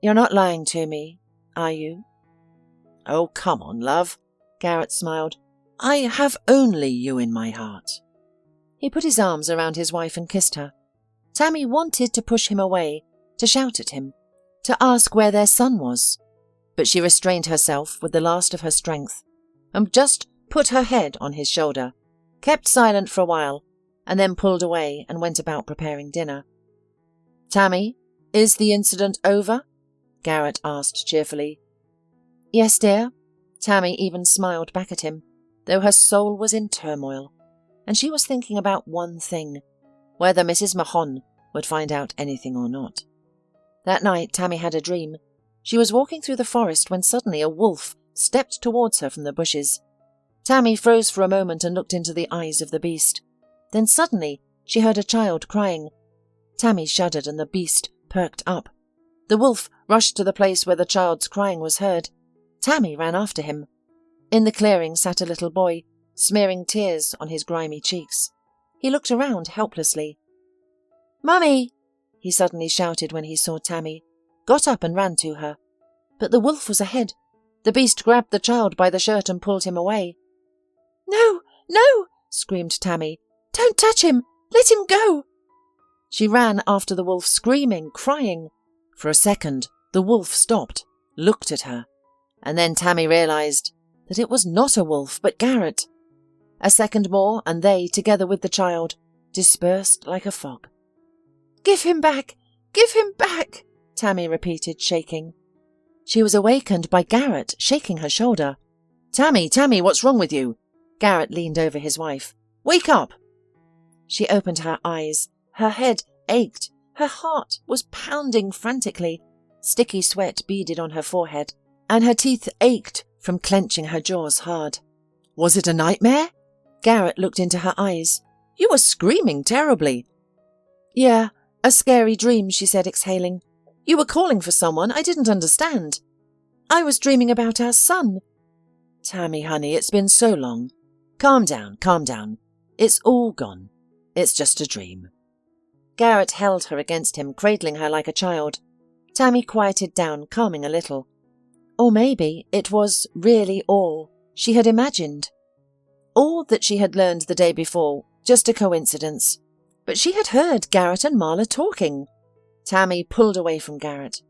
[SPEAKER 2] You're not lying to me, are you? Oh, come on, love, Garrett smiled. I have only you in my heart. He put his arms around his wife and kissed her. Tami wanted to push him away, to shout at him, to ask where their son was, but she restrained herself with the last of her strength, and just put her head on his shoulder, kept silent for a while, and then pulled away and went about preparing dinner. Tami, is the incident over? Garrett asked cheerfully. Yes, dear. Tami even smiled back at him, though her soul was in turmoil, and she was thinking about one thing, whether Mrs. Mahon would find out anything or not. That night Tami had a dream. She was walking through the forest when suddenly a wolf stepped towards her from the bushes. Tami froze for a moment and looked into the eyes of the beast. Then suddenly she heard a child crying. Tami shuddered and the beast perked up. The wolf rushed to the place where the child's crying was heard. Tami ran after him. In the clearing sat a little boy, smearing tears on his grimy cheeks. He looked around helplessly. Mummy! He suddenly shouted when he saw Tami, got up and ran to her. But the wolf was ahead. The beast grabbed the child by the shirt and pulled him away. No, no, screamed Tami. Don't touch him! Let him go! She ran after the wolf, screaming, crying. For a second, the wolf stopped, looked at her, and then Tami realised that it was not a wolf but Garrett. A second more, and they, together with the child, dispersed like a fog. Give him back! Give him back! Tami repeated, shaking. She was awakened by Garrett shaking her shoulder. Tami, Tami, what's wrong with you? Garrett leaned over his wife. Wake up! She opened her eyes. Her head ached. Her heart was pounding frantically. Sticky sweat beaded on her forehead, and her teeth ached from clenching her jaws hard. Was it a nightmare? Garrett looked into her eyes. You were screaming terribly. Yeah, a scary dream, she said, exhaling. You were calling for someone. I didn't understand. I was dreaming about our son. Tami, honey, it's been so long. Calm down, calm down. It's all gone. It's just a dream. Garrett held her against him, cradling her like a child. Tami quieted down, calming a little. Or maybe it was really all she had imagined. All that she had learned the day before, just a coincidence. But she had heard Garrett and Marla talking. Tami pulled away from Garrett.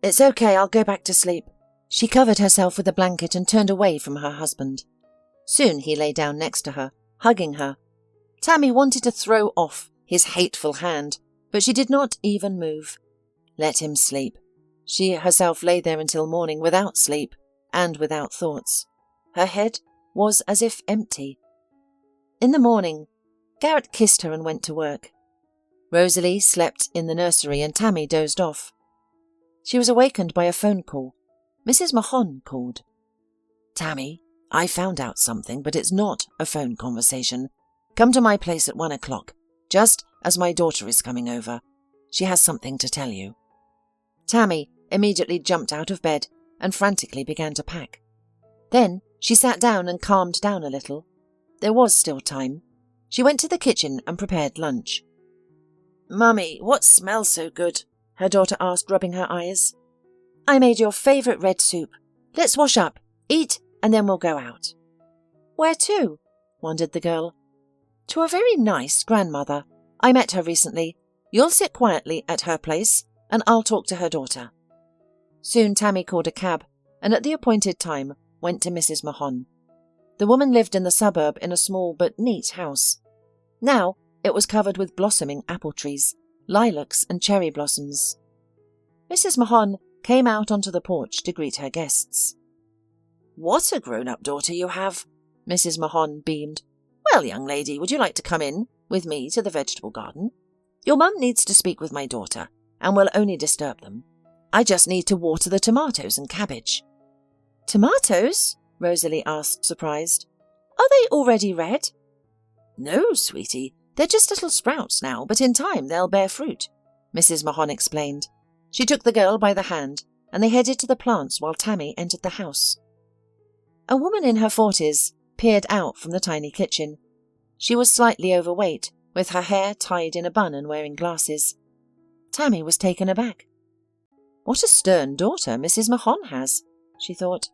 [SPEAKER 2] It's okay, I'll go back to sleep. She covered herself with a blanket and turned away from her husband. Soon he lay down next to her, hugging her. Tami wanted to throw off his hateful hand, but she did not even move. Let him sleep. She herself lay there until morning without sleep and without thoughts. Her head was as if empty. In the morning, Garrett kissed her and went to work. Rosalie slept in the nursery and Tami dozed off. She was awakened by a phone call. Mrs. Mahon called. Tami, I found out something, but it's not a phone conversation. Come to my place at 1 o'clock, just as my daughter is coming over. She has something to tell you. Tami immediately jumped out of bed and frantically began to pack. Then she sat down and calmed down a little. There was still time. She went to the kitchen and prepared lunch. Mummy, what smells so good? Her daughter asked, rubbing her eyes. I made your favourite red soup. Let's wash up, eat, and then we'll go out. Where to? Wondered the girl. To a very nice grandmother. I met her recently. You'll sit quietly at her place, and I'll talk to her daughter. Soon Tami called a cab, and at the appointed time went to Mrs. Mahon. The woman lived in the suburb in a small but neat house. Now it was covered with blossoming apple trees, lilacs and cherry blossoms. Mrs. Mahon came out onto the porch to greet her guests. What a grown-up daughter you have, Mrs. Mahon beamed. Well, young lady, would you like to come in with me to the vegetable garden? Your mum needs to speak with my daughter, and will only disturb them. I just need to water the tomatoes and cabbage."
[SPEAKER 1] "Tomatoes?" Rosalie asked, surprised. "Are they already red?"
[SPEAKER 2] "No, sweetie, they're just little sprouts now, but in time they'll bear fruit," Mrs. Mahon explained. She took the girl by the hand, and they headed to the plants while Tami entered the house. A woman in her 40s peered out from the tiny kitchen. She was slightly overweight, with her hair tied in a bun and wearing glasses. Tami was taken aback. "What a stern daughter Mrs. Mahon has," she thought.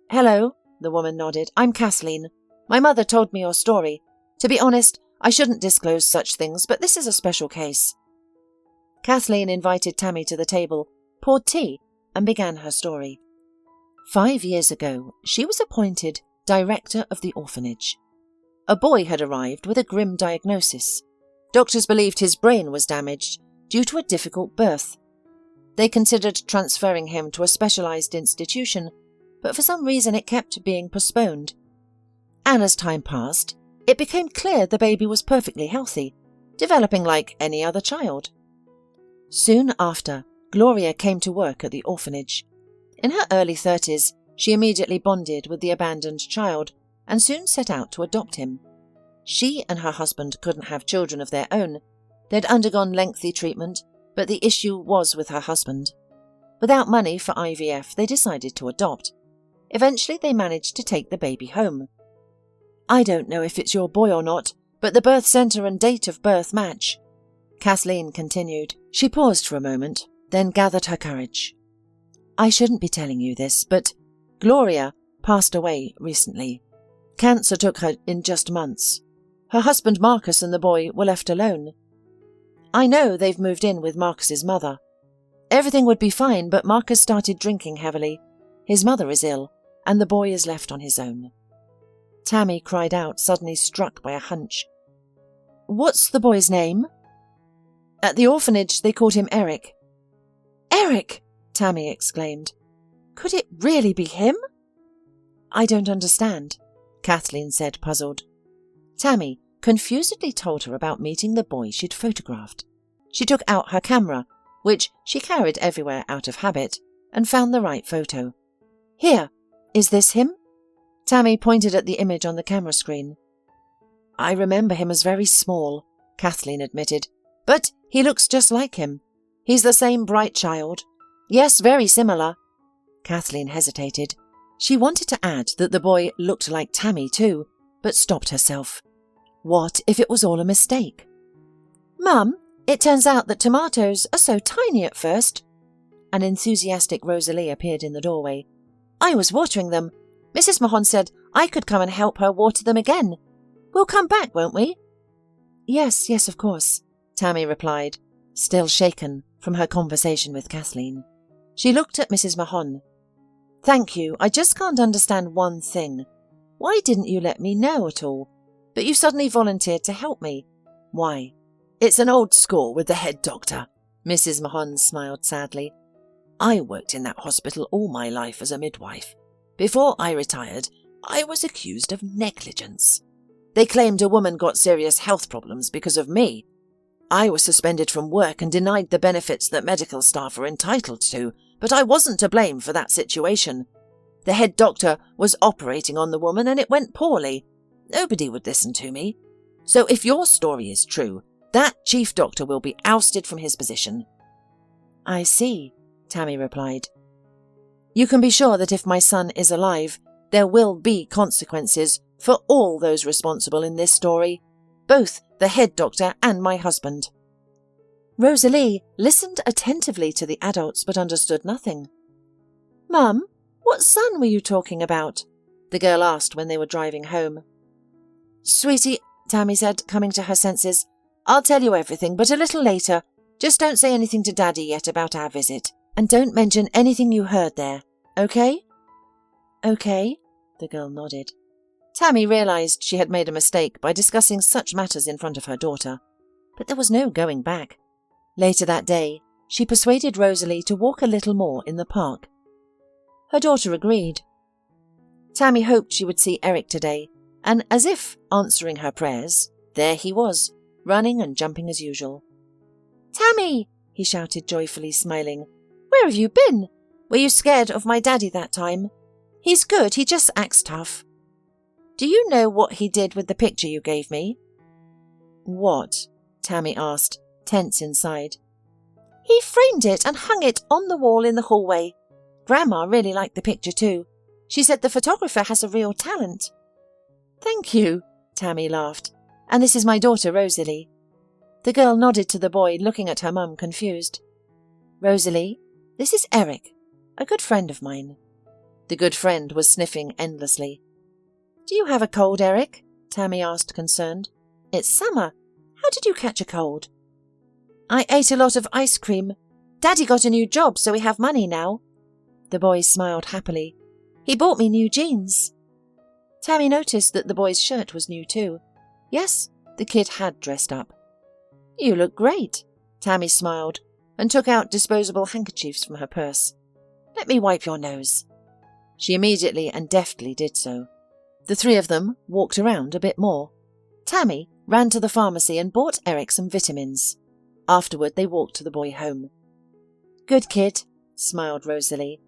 [SPEAKER 2] "Hello," the woman nodded. "I'm Kathleen. My mother told me your story. To be honest, I shouldn't disclose such things, but this is a special case." Kathleen invited Tami to the table, poured tea, and began her story. 5 years ago, she was appointed director of the orphanage. A boy had arrived with a grim diagnosis. Doctors believed his brain was damaged due to a difficult birth. They considered transferring him to a specialized institution, but for some reason it kept being postponed. And as time passed, it became clear the baby was perfectly healthy, developing like any other child. Soon after, Gloria came to work at the orphanage. In her early 30s, she immediately bonded with the abandoned child and soon set out to adopt him. She and her husband couldn't have children of their own. They'd undergone lengthy treatment, but the issue was with her husband. Without money for IVF, they decided to adopt. Eventually, they managed to take the baby home. "I don't know if it's your boy or not, but the birth centre and date of birth match," Kathleen continued. She paused for a moment, then gathered her courage. "I shouldn't be telling you this, but Gloria passed away recently. Cancer took her in just months. Her husband Marcus and the boy were left alone. I know they've moved in with Marcus's mother. Everything would be fine, but Marcus started drinking heavily. His mother is ill, and the boy is left on his own." Tami cried out, suddenly struck by a hunch. "What's the boy's name?" "At the orphanage, they called him Eric." "Eric!" Tami exclaimed. "Could it really be him?" "I don't understand," Kathleen said, puzzled. Tami confusedly told her about meeting the boy she'd photographed. She took out her camera, which she carried everywhere out of habit, and found the right photo. "Here, is this him?" Tami pointed at the image on the camera screen. "I remember him as very small," Kathleen admitted, "but he looks just like him. He's the same bright child. Yes, very similar." Kathleen hesitated. She wanted to add that the boy looked like Tami too, but stopped herself. What if it was all a mistake? "Mum, it turns out that tomatoes are so tiny at first." An enthusiastic Rosalie appeared in the doorway. "I was watering them. Mrs. Mahon said I could come and help her water them again. We'll come back, won't we?" Yes, of course," Tami replied, still shaken from her conversation with Kathleen. She looked at Mrs. Mahon. "Thank you. I just can't understand one thing. Why didn't you let me know at all? But you suddenly volunteered to help me. Why?" "It's an old score with the head doctor," Mrs. Mahon smiled sadly. "I worked in that hospital all my life as a midwife. Before I retired, I was accused of negligence. They claimed a woman got serious health problems because of me. I was suspended from work and denied the benefits that medical staff are entitled to, but I wasn't to blame for that situation. The head doctor was operating on the woman and it went poorly. Nobody would listen to me. So if your story is true, that chief doctor will be ousted from his position." "I see," Tami replied. "You can be sure that if my son is alive, there will be consequences for all those responsible in this story, both the head doctor and my husband." Rosalie listened attentively to the adults but understood nothing. "Mum, what son were you talking about?" the girl asked when they were driving home. "Sweetie," Tami said, coming to her senses, "I'll tell you everything, but a little later. Just don't say anything to Daddy yet about our visit, and don't mention anything you heard there, okay?" "Okay," the girl nodded. Tami realized she had made a mistake by discussing such matters in front of her daughter, but there was no going back. Later that day, she persuaded Rosalie to walk a little more in the park. Her daughter agreed. Tami hoped she would see Eric today, and as if answering her prayers, there he was, running and jumping as usual. "Tami!" he shouted joyfully, smiling.
[SPEAKER 1] Where have you been? Were you scared of my daddy that time? He's good, he just acts tough. Do you know what he did with the picture you gave me?
[SPEAKER 2] What? Tami asked, tense inside.
[SPEAKER 1] He framed it and hung it on the wall in the hallway. Grandma really liked the picture too. She said the photographer has a real talent.
[SPEAKER 2] Thank you, Tami laughed. And this is my daughter, Rosalie. The girl nodded to the boy, looking at her mum, confused. Rosalie, this is Eric, a good friend of mine. The good friend was sniffing endlessly. Do you have a cold, Eric? Tami asked, concerned.
[SPEAKER 1] It's summer. How did you catch a cold?
[SPEAKER 2] I ate a lot of ice cream.
[SPEAKER 1] Daddy got a new job, so we have money now.
[SPEAKER 2] The boy smiled happily.
[SPEAKER 1] He bought me new jeans.
[SPEAKER 2] Tami noticed that the boy's shirt was new too. Yes, the kid had dressed up. You look great, Tami smiled and took out disposable handkerchiefs from her purse. Let me wipe your nose. She immediately and deftly did so. The three of them walked around a bit more. Tami ran to the pharmacy and bought Eric some vitamins. Afterward, they walked to the boy home. Good kid, smiled Rosalie.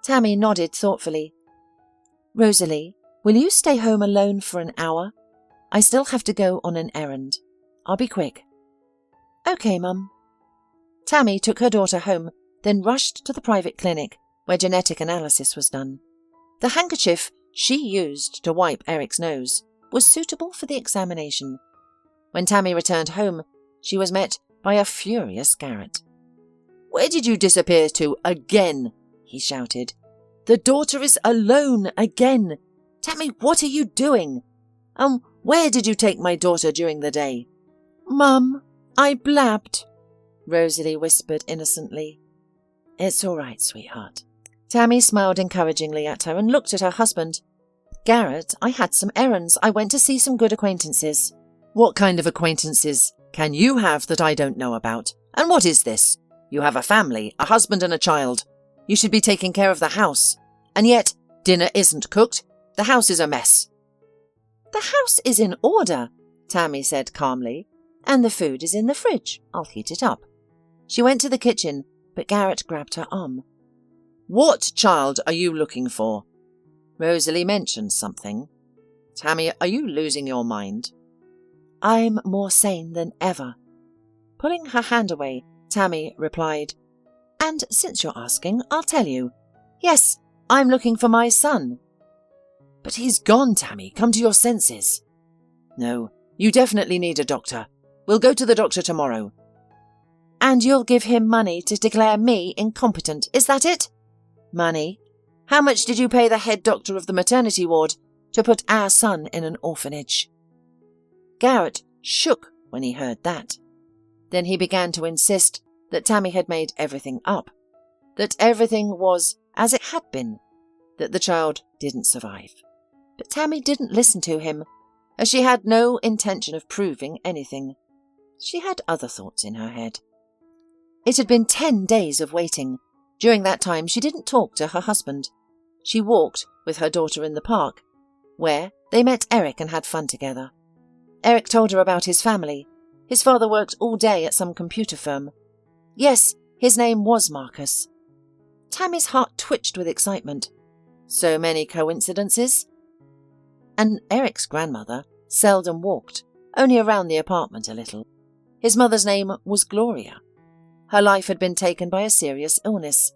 [SPEAKER 2] Tami nodded thoughtfully. Rosalie, will you stay home alone for an hour? I still have to go on an errand. I'll be quick. Okay, Mum. Tami took her daughter home, then rushed to the private clinic where genetic analysis was done. The handkerchief she used to wipe Eric's nose was suitable for the examination. When Tami returned home, she was met by a furious Garrett. Where did you disappear to again? He shouted. The daughter is alone again. Tami, what are you doing? Where did you take my daughter during the day? Mum, I blabbed, Rosalie whispered innocently. It's all right, sweetheart. Tami smiled encouragingly at her and looked at her husband. Garrett, I had some errands. I went to see some good acquaintances. What kind of acquaintances can you have that I don't know about? And what is this? You have a family, a husband and a child. You should be taking care of the house. And yet, dinner isn't cooked. The house is a mess. The house is in order, Tami said calmly, and the food is in the fridge. I'll heat it up. She went to the kitchen, but Garrett grabbed her arm. What child are you looking for? Rosalie mentioned something. Tami, are you losing your mind? I'm more sane than ever. Pulling her hand away, Tami replied, And since you're asking, I'll tell you. Yes, I'm looking for my son. But he's gone, Tami. Come to your senses. No, you definitely need a doctor. We'll go to the doctor tomorrow. And you'll give him money to declare me incompetent, is that it? Money? How much did you pay the head doctor of the maternity ward to put our son in an orphanage? Garrett shook when he heard that. Then he began to insist that Tami had made everything up, that everything was as it had been, that the child didn't survive. But Tami didn't listen to him, as she had no intention of proving anything. She had other thoughts in her head. It had been 10 days of waiting. During that time, she didn't talk to her husband. She walked with her daughter in the park, where they met Eric and had fun together. Eric told her about his family. His father worked all day at some computer firm. Yes, his name was Marcus. Tami's heart twitched with excitement. So many coincidences. And Eric's grandmother seldom walked, only around the apartment a little. His mother's name was Gloria. Her life had been taken by a serious illness.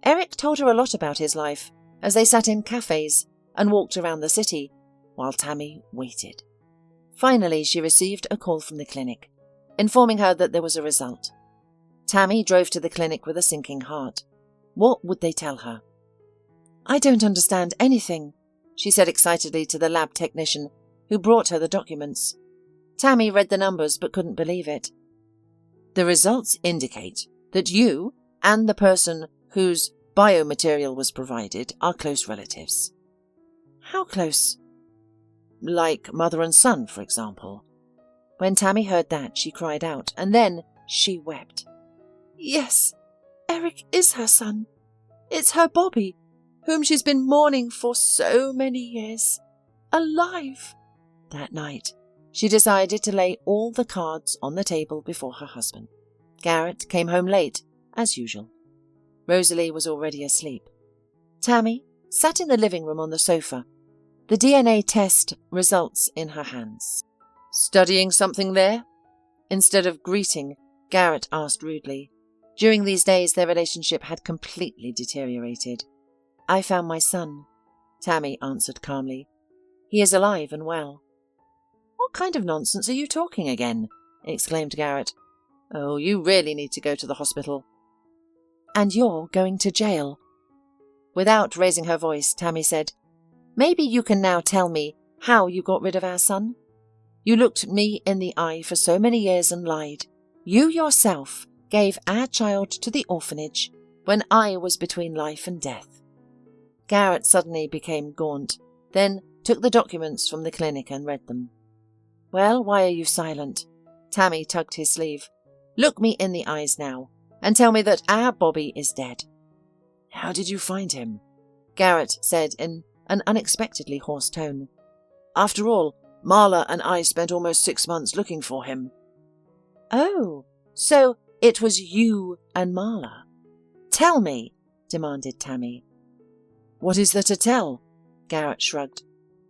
[SPEAKER 2] Eric told her a lot about his life as they sat in cafes and walked around the city, while Tami waited. Finally, she received a call from the clinic, informing her that there was a result. Tami drove to the clinic with a sinking heart. What would they tell her? I don't understand anything, she said excitedly to the lab technician who brought her the documents. Tami read the numbers but couldn't believe it. The results indicate that you and the person whose biomaterial was provided are close relatives. How close? Like mother and son, for example. When Tami heard that, she cried out, and then she wept. Yes, Eric is her son. It's her Bobby, whom she's been mourning for so many years. Alive! That night, she decided to lay all the cards on the table before her husband. Garrett came home late, as usual.
[SPEAKER 1] Rosalie was already asleep. Tami sat in the living room on the sofa, the DNA test results in her hands.
[SPEAKER 2] "Studying something there?"
[SPEAKER 1] Instead of greeting, Garrett asked rudely. During these days, their relationship had completely deteriorated. "I found my son," Tami answered calmly. "He is alive and well."
[SPEAKER 2] "What kind of nonsense are you talking again?" exclaimed Garrett. "Oh, you really need to go to the hospital."
[SPEAKER 1] "And you're going to jail." Without raising her voice, Tami said, "Maybe you can now tell me how you got rid of our son? You looked me in the eye for so many years and lied. You yourself gave our child to the orphanage when I was between life and death." Garrett suddenly became gaunt, then took the documents from the clinic and read them. "Well, why are you silent?" Tami tugged his sleeve. "Look me in the eyes now and tell me that our Bobby is dead."
[SPEAKER 2] "How did you find him?"
[SPEAKER 1] Garrett said in an unexpectedly hoarse tone.
[SPEAKER 2] "After all, Marla and I spent almost 6 months looking for him."
[SPEAKER 1] "Oh, so it was you and Marla. Tell me," demanded Tami.
[SPEAKER 2] "What is there to tell?" Garrett shrugged.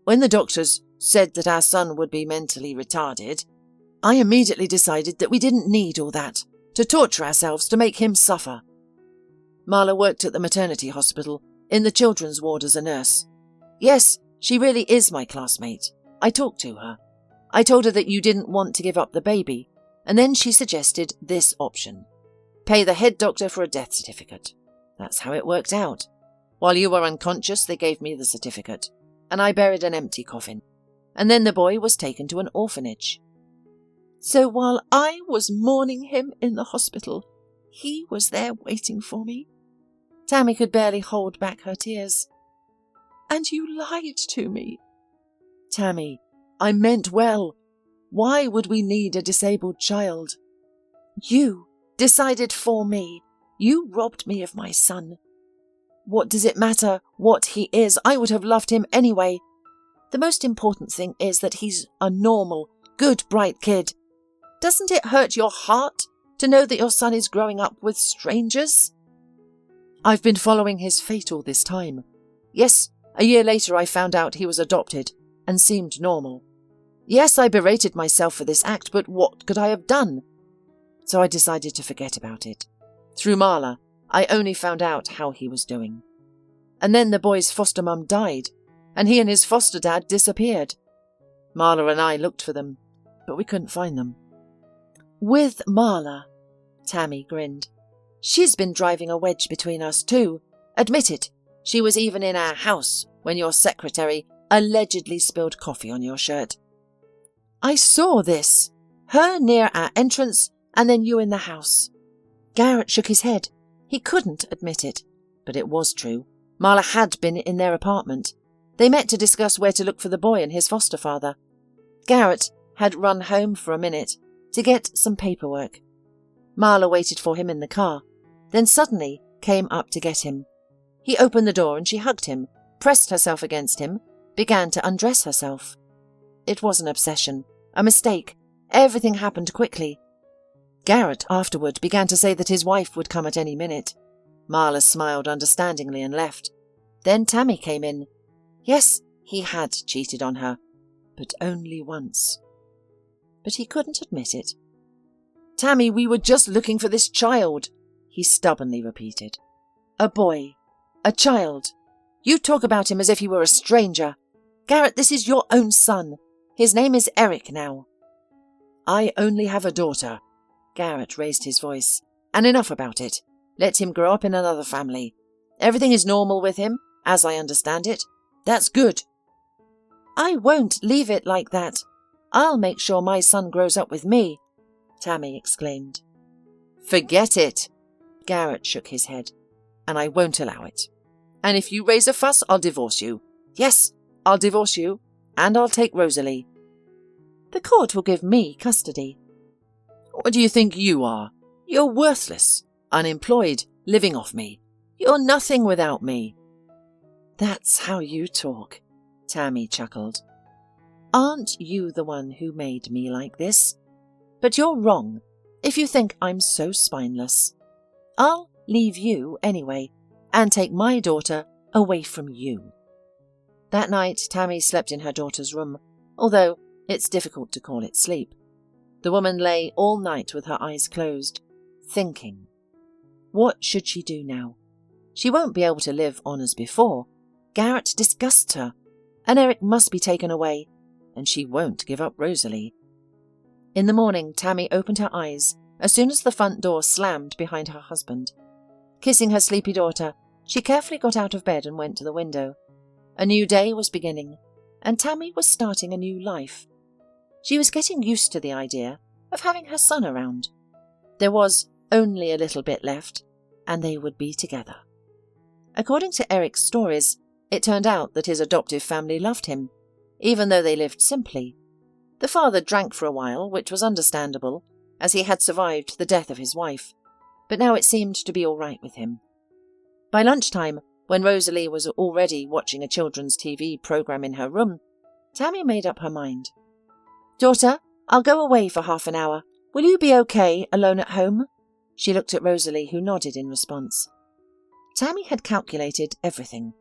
[SPEAKER 2] "When the doctors said that our son would be mentally retarded, I immediately decided that we didn't need all that, to torture ourselves to make him suffer. Marla worked at the maternity hospital, in the children's ward as a nurse. Yes, she really is my classmate. I talked to her. I told her that you didn't want to give up the baby, and then she suggested this option. Pay the head doctor for a death certificate. That's how it worked out. While you were unconscious, they gave me the certificate, and I buried an empty coffin. And then the boy was taken to an orphanage. So while I was mourning him in the hospital, he was there waiting for me."
[SPEAKER 1] Tami could barely hold back her tears.
[SPEAKER 2] "And you lied to me." "Tami, I meant well. Why would we need a disabled child?"
[SPEAKER 1] "You decided for me. You robbed me of my son."
[SPEAKER 2] "What does it matter what he is? I would have loved him anyway.
[SPEAKER 1] The most important thing is that he's a normal, good, bright kid. Doesn't it hurt your heart to know that your son is growing up with strangers?"
[SPEAKER 2] "I've been following his fate all this time. Yes, a year later I found out he was adopted and seemed normal. Yes, I berated myself for this act, but what could I have done? So I decided to forget about it. Through Marla, I only found out how he was doing. And then the boy's foster mum died, and he and his foster dad disappeared. Marla and I looked for them, but we couldn't find them."
[SPEAKER 1] "With Marla," Tami grinned. "She's been driving a wedge between us too. Admit it, she was even in our house when your secretary allegedly spilled coffee on your shirt. I saw this. Her near our entrance and then you in the house." Garrett shook his head. He couldn't admit it, but it was true. Marla had been in their apartment. They met to discuss where to look for the boy and his foster father. Garrett had run home for a minute to get some paperwork. Marla waited for him in the car, then suddenly came up to get him. He opened the door and she hugged him, pressed herself against him, began to undress herself. It was an obsession, a mistake. Everything happened quickly. Garrett afterward began to say that his wife would come at any minute. Marla smiled understandingly and left. Then Tami came in. Yes, he had cheated on her, but only once. But he couldn't admit it. "Tami, we were just looking for this child," he stubbornly repeated. "A boy. A child. You talk about him as if he were a stranger. Garrett, this is your own son. His name is Eric now." "I only have a daughter." Garrett raised his voice. "And enough about it. Let him grow up in another family. Everything is normal with him, as I understand it. That's good." "I won't leave it like that. I'll make sure my son grows up with me," Tami exclaimed. "Forget it." Garrett shook his head. "And I won't allow it. And if you raise a fuss, I'll divorce you. Yes, I'll divorce you, and I'll take Rosalie." "The court will give me custody." "What do you think you are? You're worthless, unemployed, living off me. You're nothing without me." "That's how you talk," Tami chuckled. "Aren't you the one who made me like this? But you're wrong if you think I'm so spineless. I'll leave you anyway, and take my daughter away from you." That night, Tami slept in her daughter's room, although it's difficult to call it sleep. The woman lay all night with her eyes closed, thinking. What should she do now? She won't be able to live on as before. Garrett disgusts her, and Eric must be taken away, and she won't give up Rosalie. In the morning, Tami opened her eyes as soon as the front door slammed behind her husband. Kissing her sleepy daughter, she carefully got out of bed and went to the window. A new day was beginning, and Tami was starting a new life. She was getting used to the idea of having her son around. There was only a little bit left, and they would be together. According to Eric's stories, it turned out that his adoptive family loved him, even though they lived simply. The father drank for a while, which was understandable, as he had survived the death of his wife, but now it seemed to be all right with him. By lunchtime, when Rosalie was already watching a children's TV program in her room, Tami made up her mind. "Daughter, I'll go away for half an hour. Will you be okay alone at home?" She looked at Rosalie, who nodded in response. Tami had calculated everything.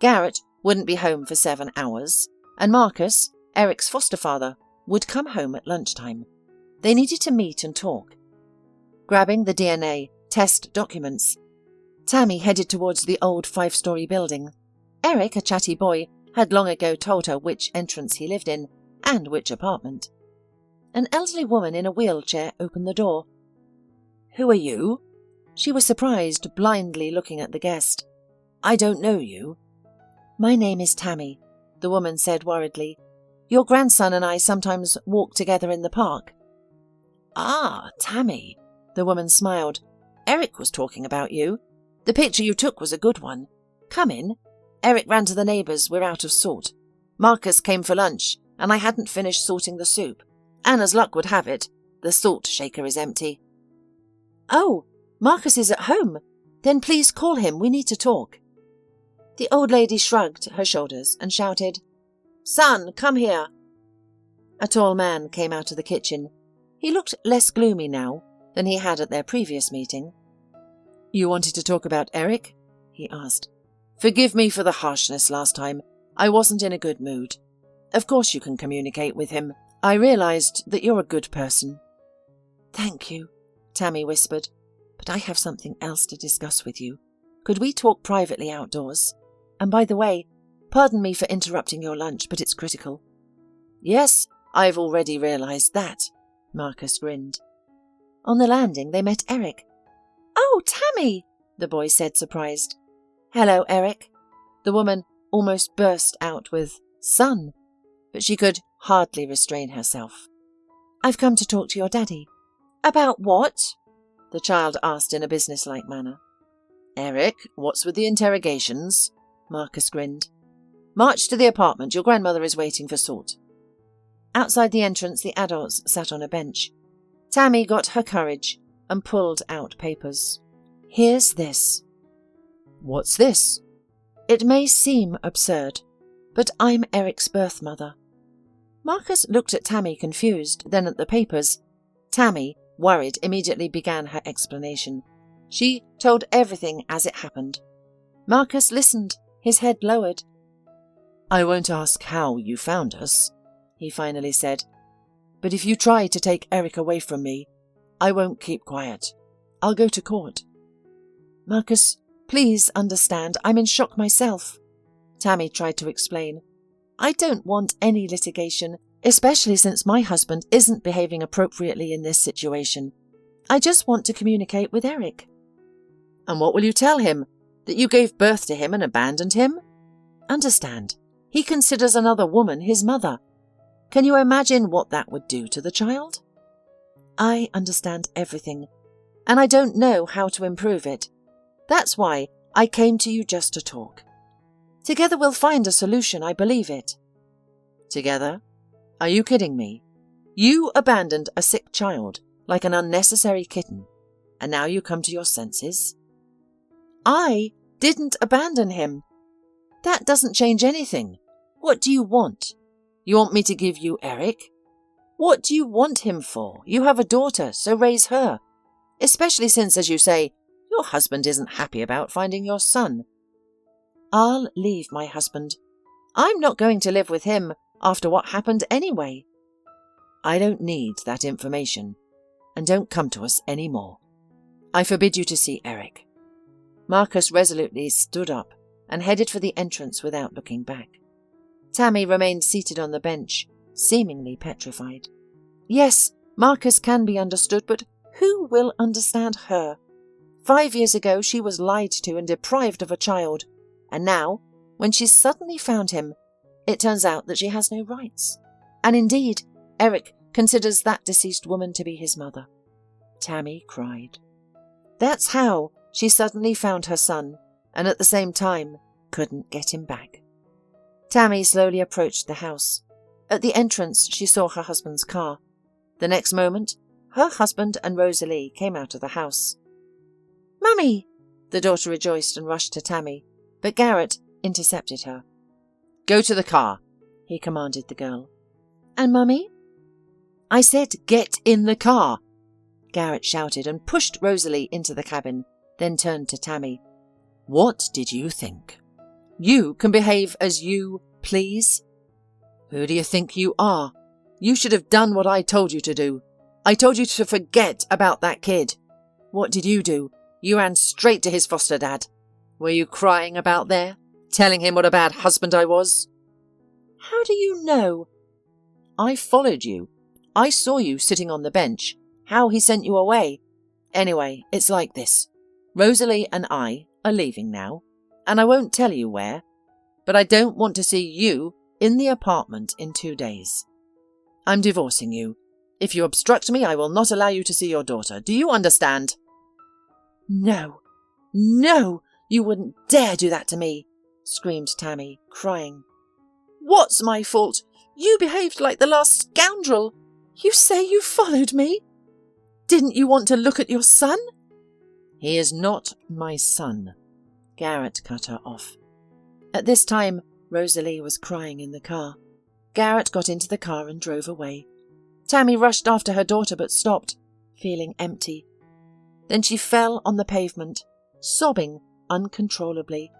[SPEAKER 1] Garrett wouldn't be home for 7 hours, and Marcus, Eric's foster father, would come home at lunchtime. They needed to meet and talk. Grabbing the DNA test documents, Tami headed towards the old 5-story building. Eric, a chatty boy, had long ago told her which entrance he lived in and which apartment. An elderly woman in a wheelchair opened the door. "Who are you?" She was surprised, blindly looking at the guest. "I don't know you." "My name is Tami," the woman said worriedly. "Your grandson and I sometimes walk together in the park." "Ah, Tami," the woman smiled. "Eric was talking about you. The picture you took was a good one. Come in. Eric ran to the neighbours. We're out of salt. Marcus came for lunch, and I hadn't finished salting the soup. And as luck would have it, the salt shaker is empty." "Oh, Marcus is at home. Then please call him. We need to talk." The old lady shrugged her shoulders and shouted, "Son, come here." A tall man came out of the kitchen. He looked less gloomy now than he had at their previous meeting. "You wanted to talk about Eric?" he asked. "Forgive me for the harshness last time. I wasn't in a good mood. Of course you can communicate with him. I realized that you're a good person." "Thank you," Tami whispered, "but I have something else to discuss with you. Could we talk privately outdoors? And by the way, pardon me for interrupting your lunch, but it's critical." "Yes, I've already realized that," Marcus grinned. On the landing, they met Eric. "Oh, Tami," the boy said, surprised. "Hello, Eric." The woman almost burst out with "son," but she could hardly restrain herself. "I've come to talk to your daddy." "About what?" the child asked in a businesslike manner. "Eric, what's with the interrogations?" Marcus grinned. "March to the apartment. Your grandmother is waiting for salt." Outside the entrance, the adults sat on a bench. Tami got her courage and pulled out papers. "Here's this." "What's this?" "It may seem absurd, but I'm Eric's birth mother." Marcus looked at Tami confused, then at the papers. Tami, worried, immediately began her explanation. She told everything as it happened. Marcus listened, his head lowered. "I won't ask how you found us," he finally said. "But if you try to take Eric away from me, I won't keep quiet. I'll go to court." "Marcus, please understand, I'm in shock myself," Tami tried to explain. "I don't want any litigation, especially since my husband isn't behaving appropriately in this situation. I just want to communicate with Eric." "And what will you tell him? That you gave birth to him and abandoned him? Understand, he considers another woman his mother. Can you imagine what that would do to the child?" "I understand everything, and I don't know how to improve it. That's why I came to you just to talk. Together we'll find a solution, I believe it." "Together? Are you kidding me? You abandoned a sick child like an unnecessary kitten, and now you come to your senses?" "I didn't abandon him. That doesn't change anything. What do you want? You want me to give you Eric? What do you want him for? You have a daughter, so raise her. Especially since, as you say,
[SPEAKER 2] Your husband isn't happy about finding your son.
[SPEAKER 1] I'll leave my husband. I'm not going to live with him after what happened anyway.
[SPEAKER 2] I don't need that information, and don't come to us any more. I forbid you to see Eric.
[SPEAKER 1] Marcus resolutely stood up and headed for the entrance without looking back. Tami remained seated on the bench, seemingly petrified. Yes, Marcus can be understood, but who will understand her? 5 years ago she was lied to and deprived of a child, and now, when she's suddenly found him, it turns out that she has no rights. And indeed, Eric considers that deceased woman to be his mother. Tami cried. That's how she suddenly found her son, and at the same time couldn't get him back. Tami slowly approached the house. At the entrance she saw her husband's car. The next moment, her husband and Rosalie came out of the house. "Mummy!" The daughter rejoiced and rushed to Tami, but Garrett intercepted her.
[SPEAKER 2] "Go to the car,"
[SPEAKER 1] he commanded the girl. "And Mummy?"
[SPEAKER 2] "I said get in the car,"
[SPEAKER 1] Garrett shouted and pushed Rosalie into the cabin, then turned to Tami.
[SPEAKER 2] "What did you think?
[SPEAKER 1] You can behave as you please."
[SPEAKER 2] "Who do you think you are? You should have done what I told you to do. I told you to forget about that kid. What did you do? You ran straight to his foster dad. Were you crying about there, telling him what a bad husband I was?"
[SPEAKER 1] "How do you know?"
[SPEAKER 2] "I followed you. I saw you sitting on the bench. How he sent you away. Anyway, it's like this. Rosalie and I are leaving now, and I won't tell you where, but I don't want to see you in the apartment in 2 days. I'm divorcing you. If you obstruct me, I will not allow you to see your daughter. Do you understand?"
[SPEAKER 1] "No, no, you wouldn't dare do that to me," screamed Tami, crying. "What's my fault? You behaved like the last scoundrel. You say you followed me? Didn't you want to look at your son?"
[SPEAKER 2] "He is not my son," Garrett cut her off.
[SPEAKER 1] At this time, Rosalie was crying in the car. Garrett got into the car and drove away. Tami rushed after her daughter but stopped, feeling empty. Then she fell on the pavement, sobbing uncontrollably.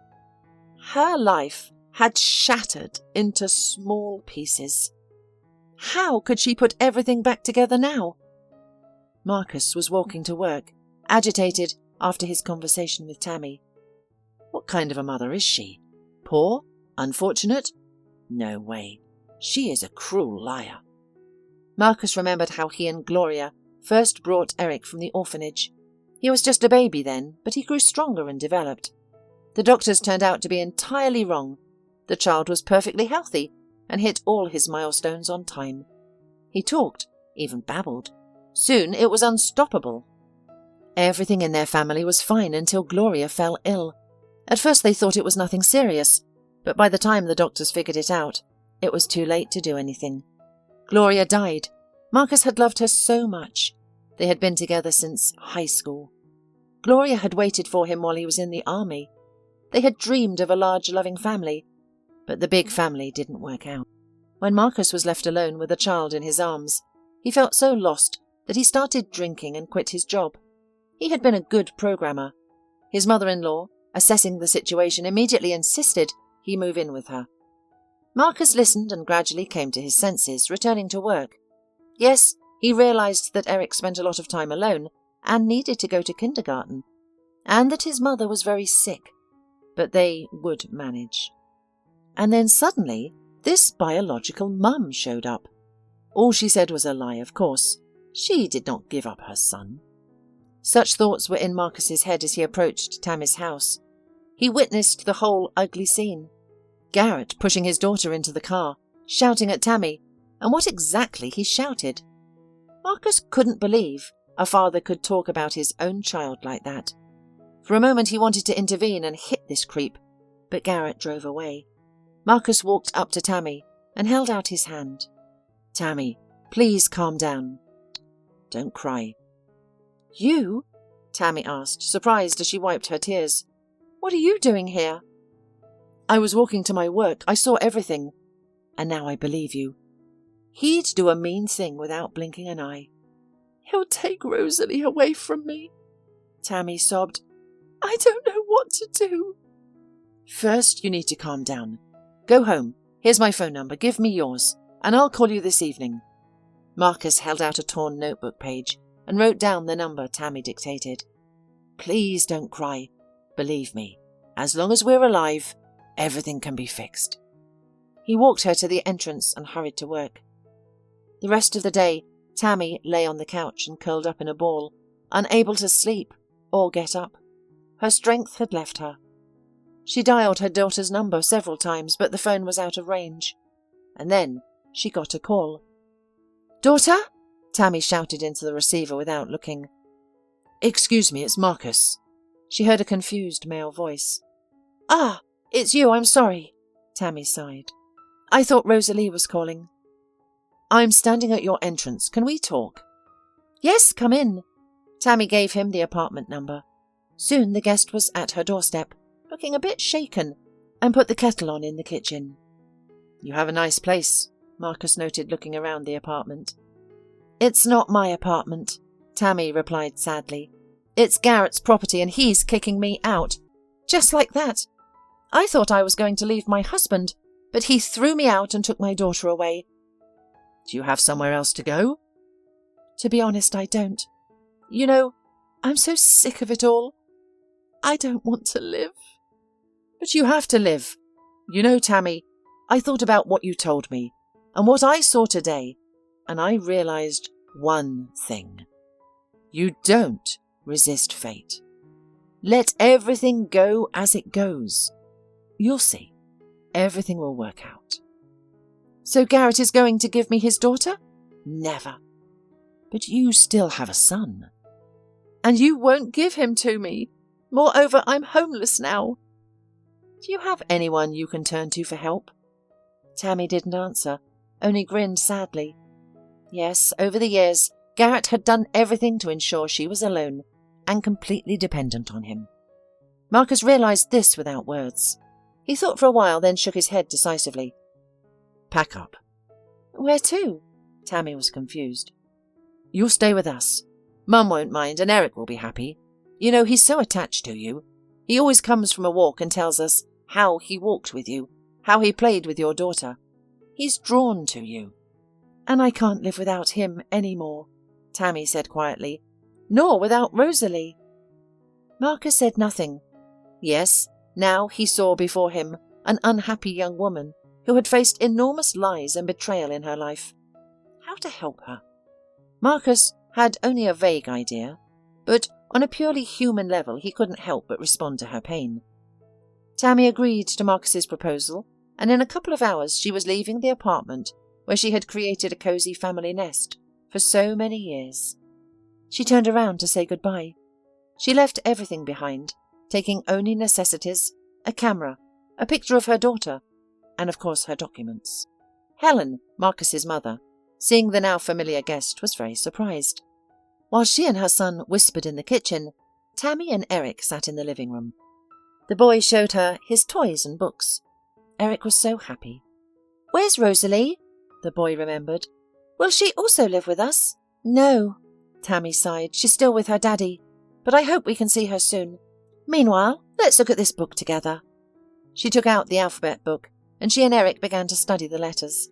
[SPEAKER 1] Her life had shattered into small pieces. How could she put everything back together now? Marcus was walking to work, agitated after his conversation with Tami.
[SPEAKER 2] What kind of a mother is she? Poor? Unfortunate? No way. She is a cruel liar.
[SPEAKER 1] Marcus remembered how he and Gloria first brought Eric from the orphanage. He was just a baby then, but he grew stronger and developed. The doctors turned out to be entirely wrong. The child was perfectly healthy and hit all his milestones on time. He talked, even babbled. Soon it was unstoppable. Everything in their family was fine until Gloria fell ill. At first they thought it was nothing serious, but by the time the doctors figured it out, it was too late to do anything. Gloria died. Marcus had loved her so much. They had been together since high school. Gloria had waited for him while he was in the army. They had dreamed of a large, loving family, but the big family didn't work out. When Marcus was left alone with a child in his arms, he felt so lost that he started drinking and quit his job. He had been a good programmer. His mother-in-law, assessing the situation, immediately insisted he move in with her. Marcus listened and gradually came to his senses, returning to work. Yes, he realized that Eric spent a lot of time alone and needed to go to kindergarten, and that his mother was very sick, but they would manage. And then suddenly, this biological mum showed up. All she said was a lie, of course. She did not give up her son. Such thoughts were in Marcus's head as he approached Tami's house. He witnessed the whole ugly scene. Garrett pushing his daughter into the car, shouting at Tami, and what exactly he shouted. Marcus couldn't believe a father could talk about his own child like that. For a moment he wanted to intervene and hit this creep, but Garrett drove away. Marcus walked up to Tami and held out his hand. "Tami, please calm down. Don't cry." "You?" Tami asked, surprised as she wiped her tears. "What are you doing here?" "I was walking to my work. I saw everything. And now I believe you. He'd do a mean thing without blinking an eye." "He'll take Rosalie away from me," Tami sobbed. I don't know what to do.
[SPEAKER 2] First, you need to calm down. Go home. Here's my phone number. Give me yours, and I'll call you this evening. Marcus held out a torn notebook page and wrote down the number Tami dictated. Please don't cry. Believe me, as long as we're alive, everything can be fixed. He walked her to the entrance and hurried to work. The rest of the day, Tami lay on the couch and curled up in a ball, unable to sleep or get up. Her strength had left her. She dialed her daughter's number several times, but the phone was out of range. And then she got a call. "Daughter?" Tami shouted into the receiver without looking. "Excuse me, it's Marcus." She heard a confused male voice. "Ah, it's you, I'm sorry," Tami sighed. "I thought Rosalie was calling." "I'm standing at your entrance. Can we talk?" "Yes, come in." Tami gave him the apartment number. Soon the guest was at her doorstep, looking a bit shaken, and put the kettle on in the kitchen. "You have a nice place," Marcus noted, looking around the apartment. "It's not my apartment," Tami replied sadly. "It's Garrett's property and he's kicking me out. Just like that. I thought I was going to leave my husband, but he threw me out and took my daughter away." "Do you have somewhere else to go?" "To be honest, I don't. You know, I'm so sick of it all. I don't want to live." "But you have to live. You know, Tami, I thought about what you told me and what I saw today, and I realized one thing. You don't resist fate. Let everything go as it goes. You'll see. Everything will work out." "So Garrett is going to give me his daughter?" "Never. But you still have a son." "And you won't give him to me. Moreover, I'm homeless now." "Do you have anyone you can turn to for help?" Tami didn't answer, only grinned sadly. Yes, over the years, Garrett had done everything to ensure she was alone and completely dependent on him. Marcus realized this without words. He thought for a while, then shook his head decisively. "Pack up." "Where to?" Tami was confused. "You'll stay with us. Mum won't mind and Eric will be happy. You know, he's so attached to you. He always comes from a walk and tells us how he walked with you, how he played with your daughter. He's drawn to you." "And I can't live without him any more," Tami said quietly. "Nor without Rosalie." Marcus said nothing. Yes, now he saw before him an unhappy young woman who had faced enormous lies and betrayal in her life. How to help her? Marcus had only a vague idea, but on a purely human level he couldn't help but respond to her pain. Tami agreed to Marcus's proposal, and in a couple of hours she was leaving the apartment where she had created a cosy family nest for so many years. She turned around to say goodbye. She left everything behind, taking only necessities, a camera, a picture of her daughter, and of course her documents. Helen, Marcus's mother, seeing the now familiar guest, was very surprised. While she and her son whispered in the kitchen, Tami and Eric sat in the living room. The boy showed her his toys and books. Eric was so happy. "Where's Rosalie?" the boy remembered. "Will she also live with us?" "No," Tami sighed. "She's still with her daddy, but I hope we can see her soon. Meanwhile, let's look at this book together." She took out the alphabet book, and she and Eric began to study the letters.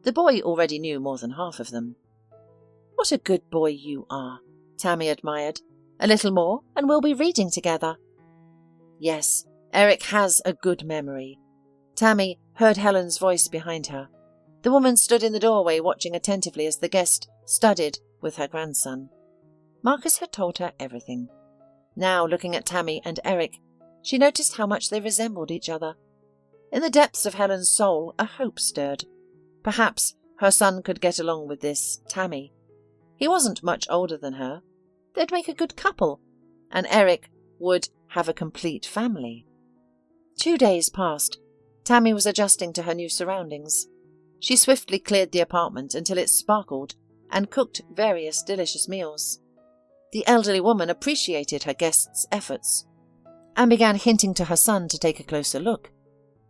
[SPEAKER 2] The boy already knew more than half of them. "What a good boy you are," Tami admired. "A little more, and we'll be reading together." Yes, Eric has a good memory. Tami heard Helen's voice behind her. The woman stood in the doorway watching attentively as the guest studied with her grandson. Marcus had told her everything. Now, looking at Tami and Eric, she noticed how much they resembled each other. In the depths of Helen's soul, a hope stirred. Perhaps her son could get along with this Tami. He wasn't much older than her. They'd make a good couple, and Eric would have a complete family. 2 days passed. Tami was adjusting to her new surroundings. She swiftly cleared the apartment until it sparkled and cooked various delicious meals. The elderly woman appreciated her guest's efforts and began hinting to her son to take a closer look,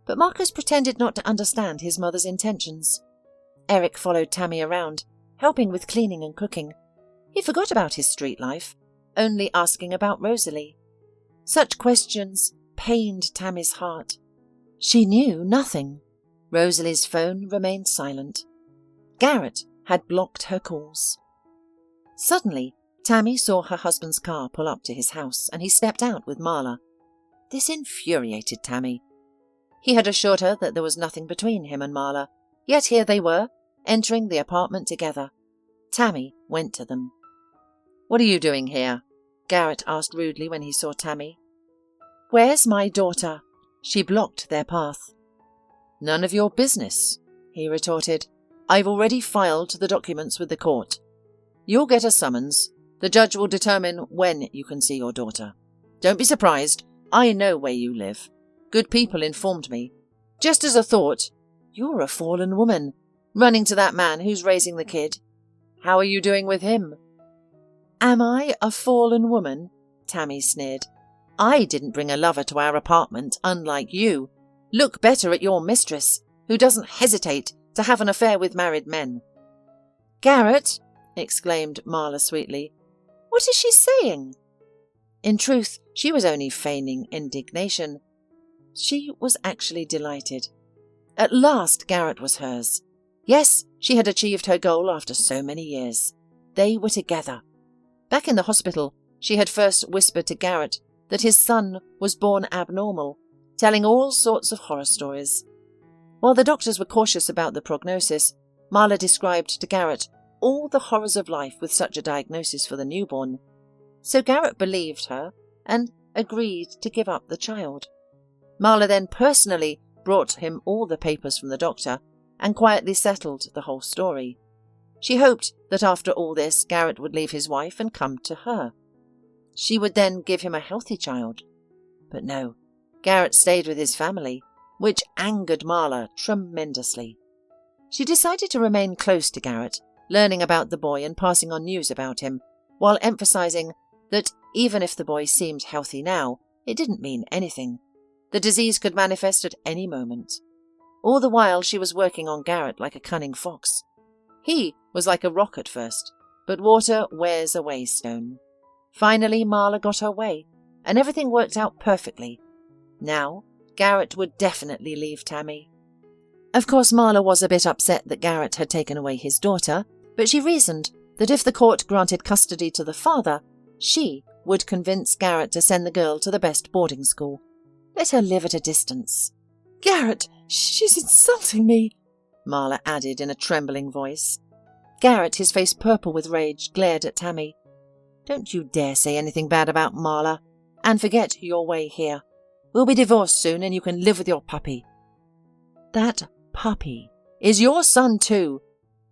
[SPEAKER 2] but Marcus pretended not to understand his mother's intentions. Eric followed Tami around, helping with cleaning and cooking. He forgot about his street life, only asking about Rosalie.
[SPEAKER 1] Such questions pained Tammy's heart. She knew nothing. Rosalie's phone remained silent. Garrett had blocked her calls. Suddenly, Tami saw her husband's car pull up to his house, and he stepped out with Marla. This infuriated Tami. He had assured her that there was nothing between him and Marla, yet here they were, entering the apartment together. Tami went to them. "What are you doing here?" Garrett asked rudely when he saw Tami. "Where's my daughter?" She blocked their path. "None of your business," he retorted. "I've already filed the documents with the court. You'll get a summons. The judge will determine when you can see your daughter. Don't be surprised. I know where you live. Good people informed me. Just as a thought, you're a fallen woman, running to that man who's raising the kid. How are you doing with him?" "Am I a fallen woman?" Tami sneered. "I didn't bring a lover to our apartment, unlike you. Look better at your mistress, who doesn't hesitate to have an affair with married men." "Garrett," exclaimed Marla sweetly, "what is she saying?" In truth, she was only feigning indignation. She was actually delighted. At last Garrett was hers. Yes, she had achieved her goal after so many years. They were together. Back in the hospital, she had first whispered to Garrett that his son was born abnormal, telling all sorts of horror stories. While the doctors were cautious about the prognosis, Marla described to Garrett all the horrors of life with such a diagnosis for the newborn. So Garrett believed her and agreed to give up the child. Marla then personally brought him all the papers from the doctor and quietly settled the whole story. She hoped that after all this, Garrett would leave his wife and come to her. She would then give him a healthy child. But no, Garrett stayed with his family, which angered Marla tremendously. She decided to remain close to Garrett, learning about the boy and passing on news about him, while emphasizing that even if the boy seemed healthy now, it didn't mean anything. The disease could manifest at any moment. All the while she was working on Garrett like a cunning fox. He was like a rock at first, but water wears away stone. Finally Marla got her way, and everything worked out perfectly. Now Garrett would definitely leave Tami. Of course Marla was a bit upset that Garrett had taken away his daughter, but she reasoned that if the court granted custody to the father, she would convince Garrett to send the girl to the best boarding school. Let her live at a distance. "Garrett, she's insulting me," Marla added in a trembling voice. Garrett, his face purple with rage, glared at Tami. "Don't you dare say anything bad about Marla, and forget your way here. We'll be divorced soon and you can live with your puppy." "That puppy is your son too,"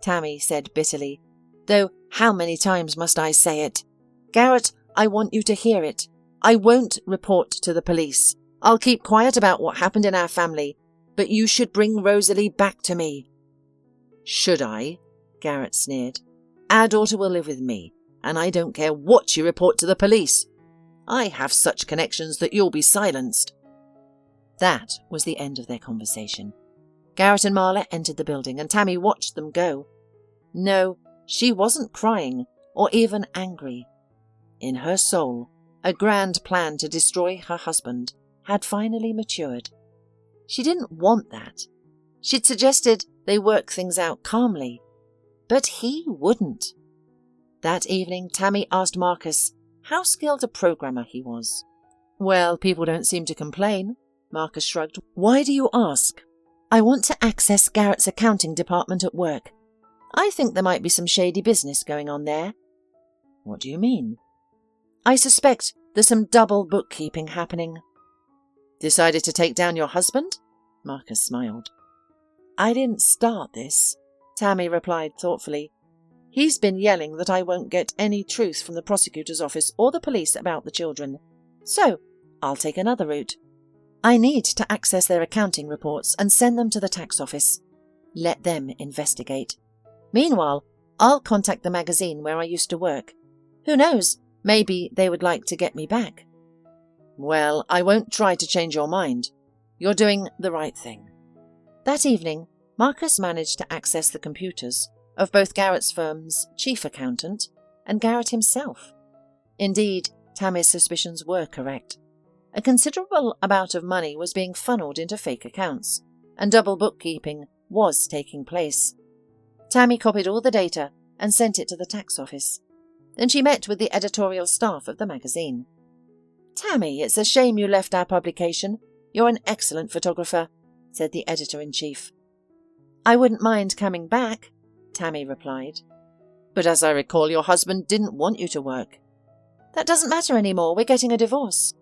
[SPEAKER 1] Tami said bitterly. "Though how many times must I say it? Garrett, I want you to hear it. I won't report to the police. I'll keep quiet about what happened in our family, but you should bring Rosalie back to me." "Should I?" Garrett sneered. "Our daughter will live with me, and I don't care what you report to the police. I have such connections that you'll be silenced." That was the end of their conversation. Garrett and Marla entered the building, and Tami watched them go. No, she wasn't crying or even angry. In her soul, a grand plan to destroy her husband had finally matured. She didn't want that. She'd suggested they work things out calmly, but he wouldn't. That evening, Tami asked Marcus how skilled a programmer he was. "Well, people don't seem to complain," Marcus shrugged. "Why do you ask?" "I want to access Garrett's accounting department at work. I think there might be some shady business going on there." "What do you mean?" "I suspect there's some double bookkeeping happening." "Decided to take down your husband?" Marcus smiled. "I didn't start this," Tami replied thoughtfully. "He's been yelling that I won't get any truth from the prosecutor's office or the police about the children. So, I'll take another route. I need to access their accounting reports and send them to the tax office. Let them investigate. Meanwhile, I'll contact the magazine where I used to work. Who knows, maybe they would like to get me back." "Well, I won't try to change your mind. You're doing the right thing." That evening, Marcus managed to access the computers of both Garrett's firm's chief accountant and Garrett himself. Indeed, Tami's suspicions were correct.
[SPEAKER 2] a considerable amount of money was being funneled into fake accounts, and double bookkeeping was taking place. Tami copied all the data and sent it to the tax office. Then she met with the editorial staff of the magazine. "Tami, it's a shame you left our publication. You're an excellent photographer," said the editor-in-chief. "I wouldn't mind coming back," Tami replied. "But as I recall, your husband didn't want you to work." "That doesn't matter anymore. We're getting a divorce."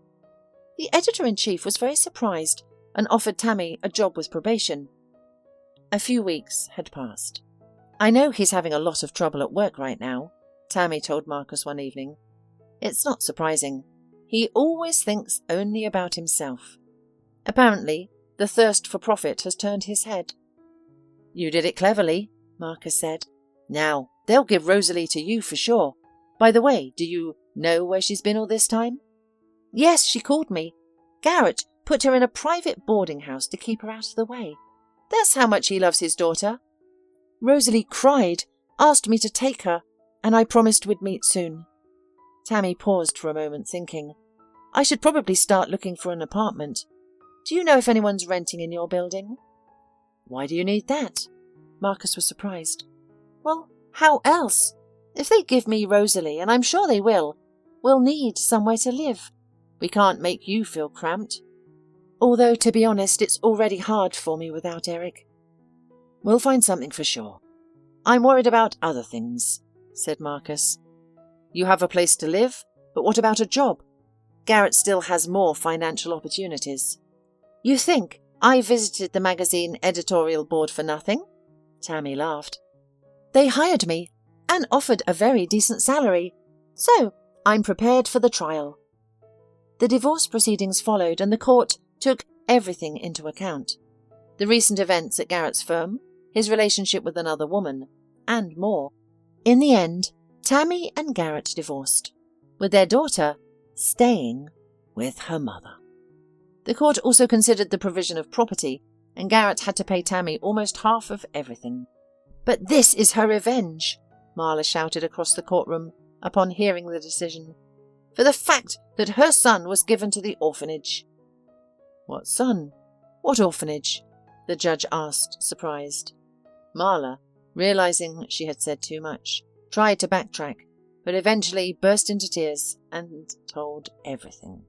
[SPEAKER 2] The editor-in-chief was very surprised and offered Tami a job with probation. A few weeks had passed. "I know he's having a lot of trouble at work right now," Tami told Marcus one evening. "It's not surprising. He always thinks only about himself. Apparently, the thirst for profit has turned his head." "You did it cleverly," Marcus said. "Now, they'll give Rosalie to you for sure. By the way, do you know where she's been all this time?" "Yes, she called me. Garrett put her in a private boarding house to keep her out of the way. That's how much he loves his daughter. Rosalie cried, asked me to take her, and I promised we'd meet soon." Tami paused for a moment, thinking, "I should probably start looking for an apartment. Do you know if anyone's renting in your building?" "Why do you need that?" Marcus was surprised. "Well, how else? If they give me Rosalie, and I'm sure they will, we'll need somewhere to live. We can't make you feel cramped. Although, to be honest, it's already hard for me without Eric." "We'll find something for sure. I'm worried about other things," said Marcus. "You have a place to live, but what about a job? Garrett still has more financial opportunities." "You think I visited the magazine editorial board for nothing?" Tami laughed. "They hired me and offered a very decent salary, so I'm prepared for the trial." The divorce proceedings followed, and the court took everything into account. The recent events at Garrett's firm, his relationship with another woman, and more. In the end, Tami and Garrett divorced, with their daughter staying with her mother. The court also considered the provision of property, and Garrett had to pay Tami almost half of everything. "But this is her revenge," Marla shouted across the courtroom upon hearing the decision, "for the fact that her son was given to the orphanage." "What son? What orphanage?" the judge asked, surprised. Marla, realizing she had said too much, tried to backtrack, but eventually burst into tears and told everything.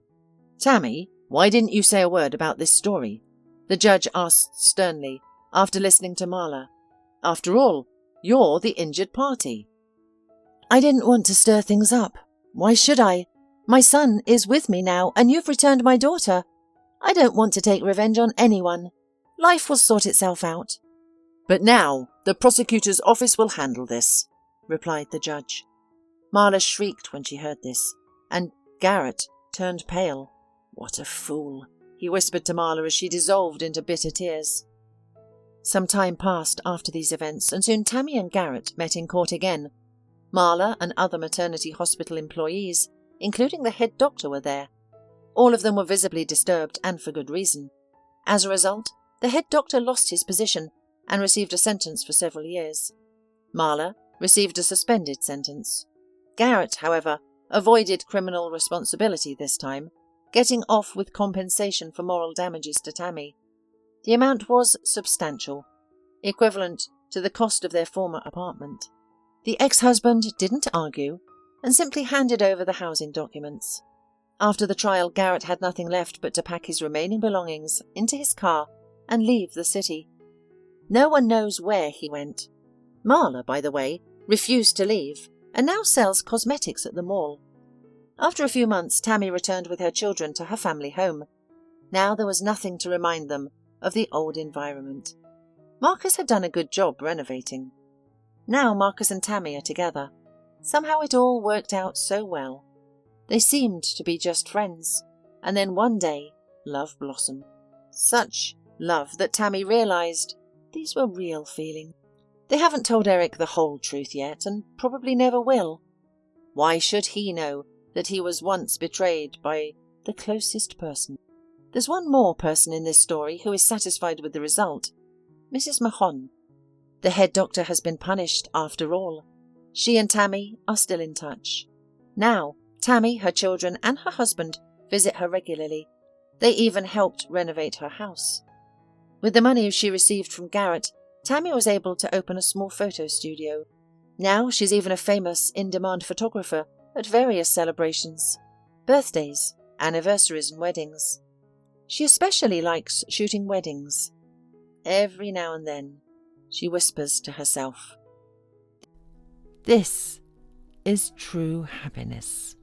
[SPEAKER 2] "Tami, why didn't you say a word about this story?" the judge asked sternly after listening to Marla. "After all, you're the injured party." "I didn't want to stir things up. Why should I? My son is with me now, and you've returned my daughter. I don't want to take revenge on anyone. Life will sort itself out." "But now the prosecutor's office will handle this," replied the judge. Marla shrieked when she heard this, and Garrett turned pale. "What a fool," he whispered to Marla as she dissolved into bitter tears. Some time passed after these events, and soon Tami and Garrett met in court again. Marla and other maternity hospital employees, including the head doctor, were there. All of them were visibly disturbed, and for good reason. As a result, the head doctor lost his position and received a sentence for several years. Marla received a suspended sentence. Garrett, however, avoided criminal responsibility this time, getting off with compensation for moral damages to Tami. The amount was substantial, equivalent to the cost of their former apartment. The ex-husband didn't argue and simply handed over the housing documents. After the trial, Garrett had nothing left but to pack his remaining belongings into his car and leave the city. No one knows where he went. Marla, by the way, refused to leave and now sells cosmetics at the mall. After a few months, Tami returned with her children to her family home. Now there was nothing to remind them of the old environment. Marcus had done a good job renovating. Now Marcus and Tami are together. Somehow it all worked out so well. They seemed to be just friends, and then one day love blossomed. Such love that Tami realized these were real feelings. They haven't told Eric the whole truth yet, and probably never will. Why should he know that he was once betrayed by the closest person? There's one more person in this story who is satisfied with the result. Mrs. Mahon. The head doctor has been punished after all. She and Tami are still in touch. Now, Tami, her children, and her husband visit her regularly,
[SPEAKER 1] They even helped renovate her house. With the money she received from Garrett, Tami was able to open a small photo studio. Now she's even a famous in-demand photographer at various celebrations, birthdays, anniversaries and weddings. She especially likes shooting weddings. Every now and then, she whispers to herself,
[SPEAKER 2] "This is true happiness."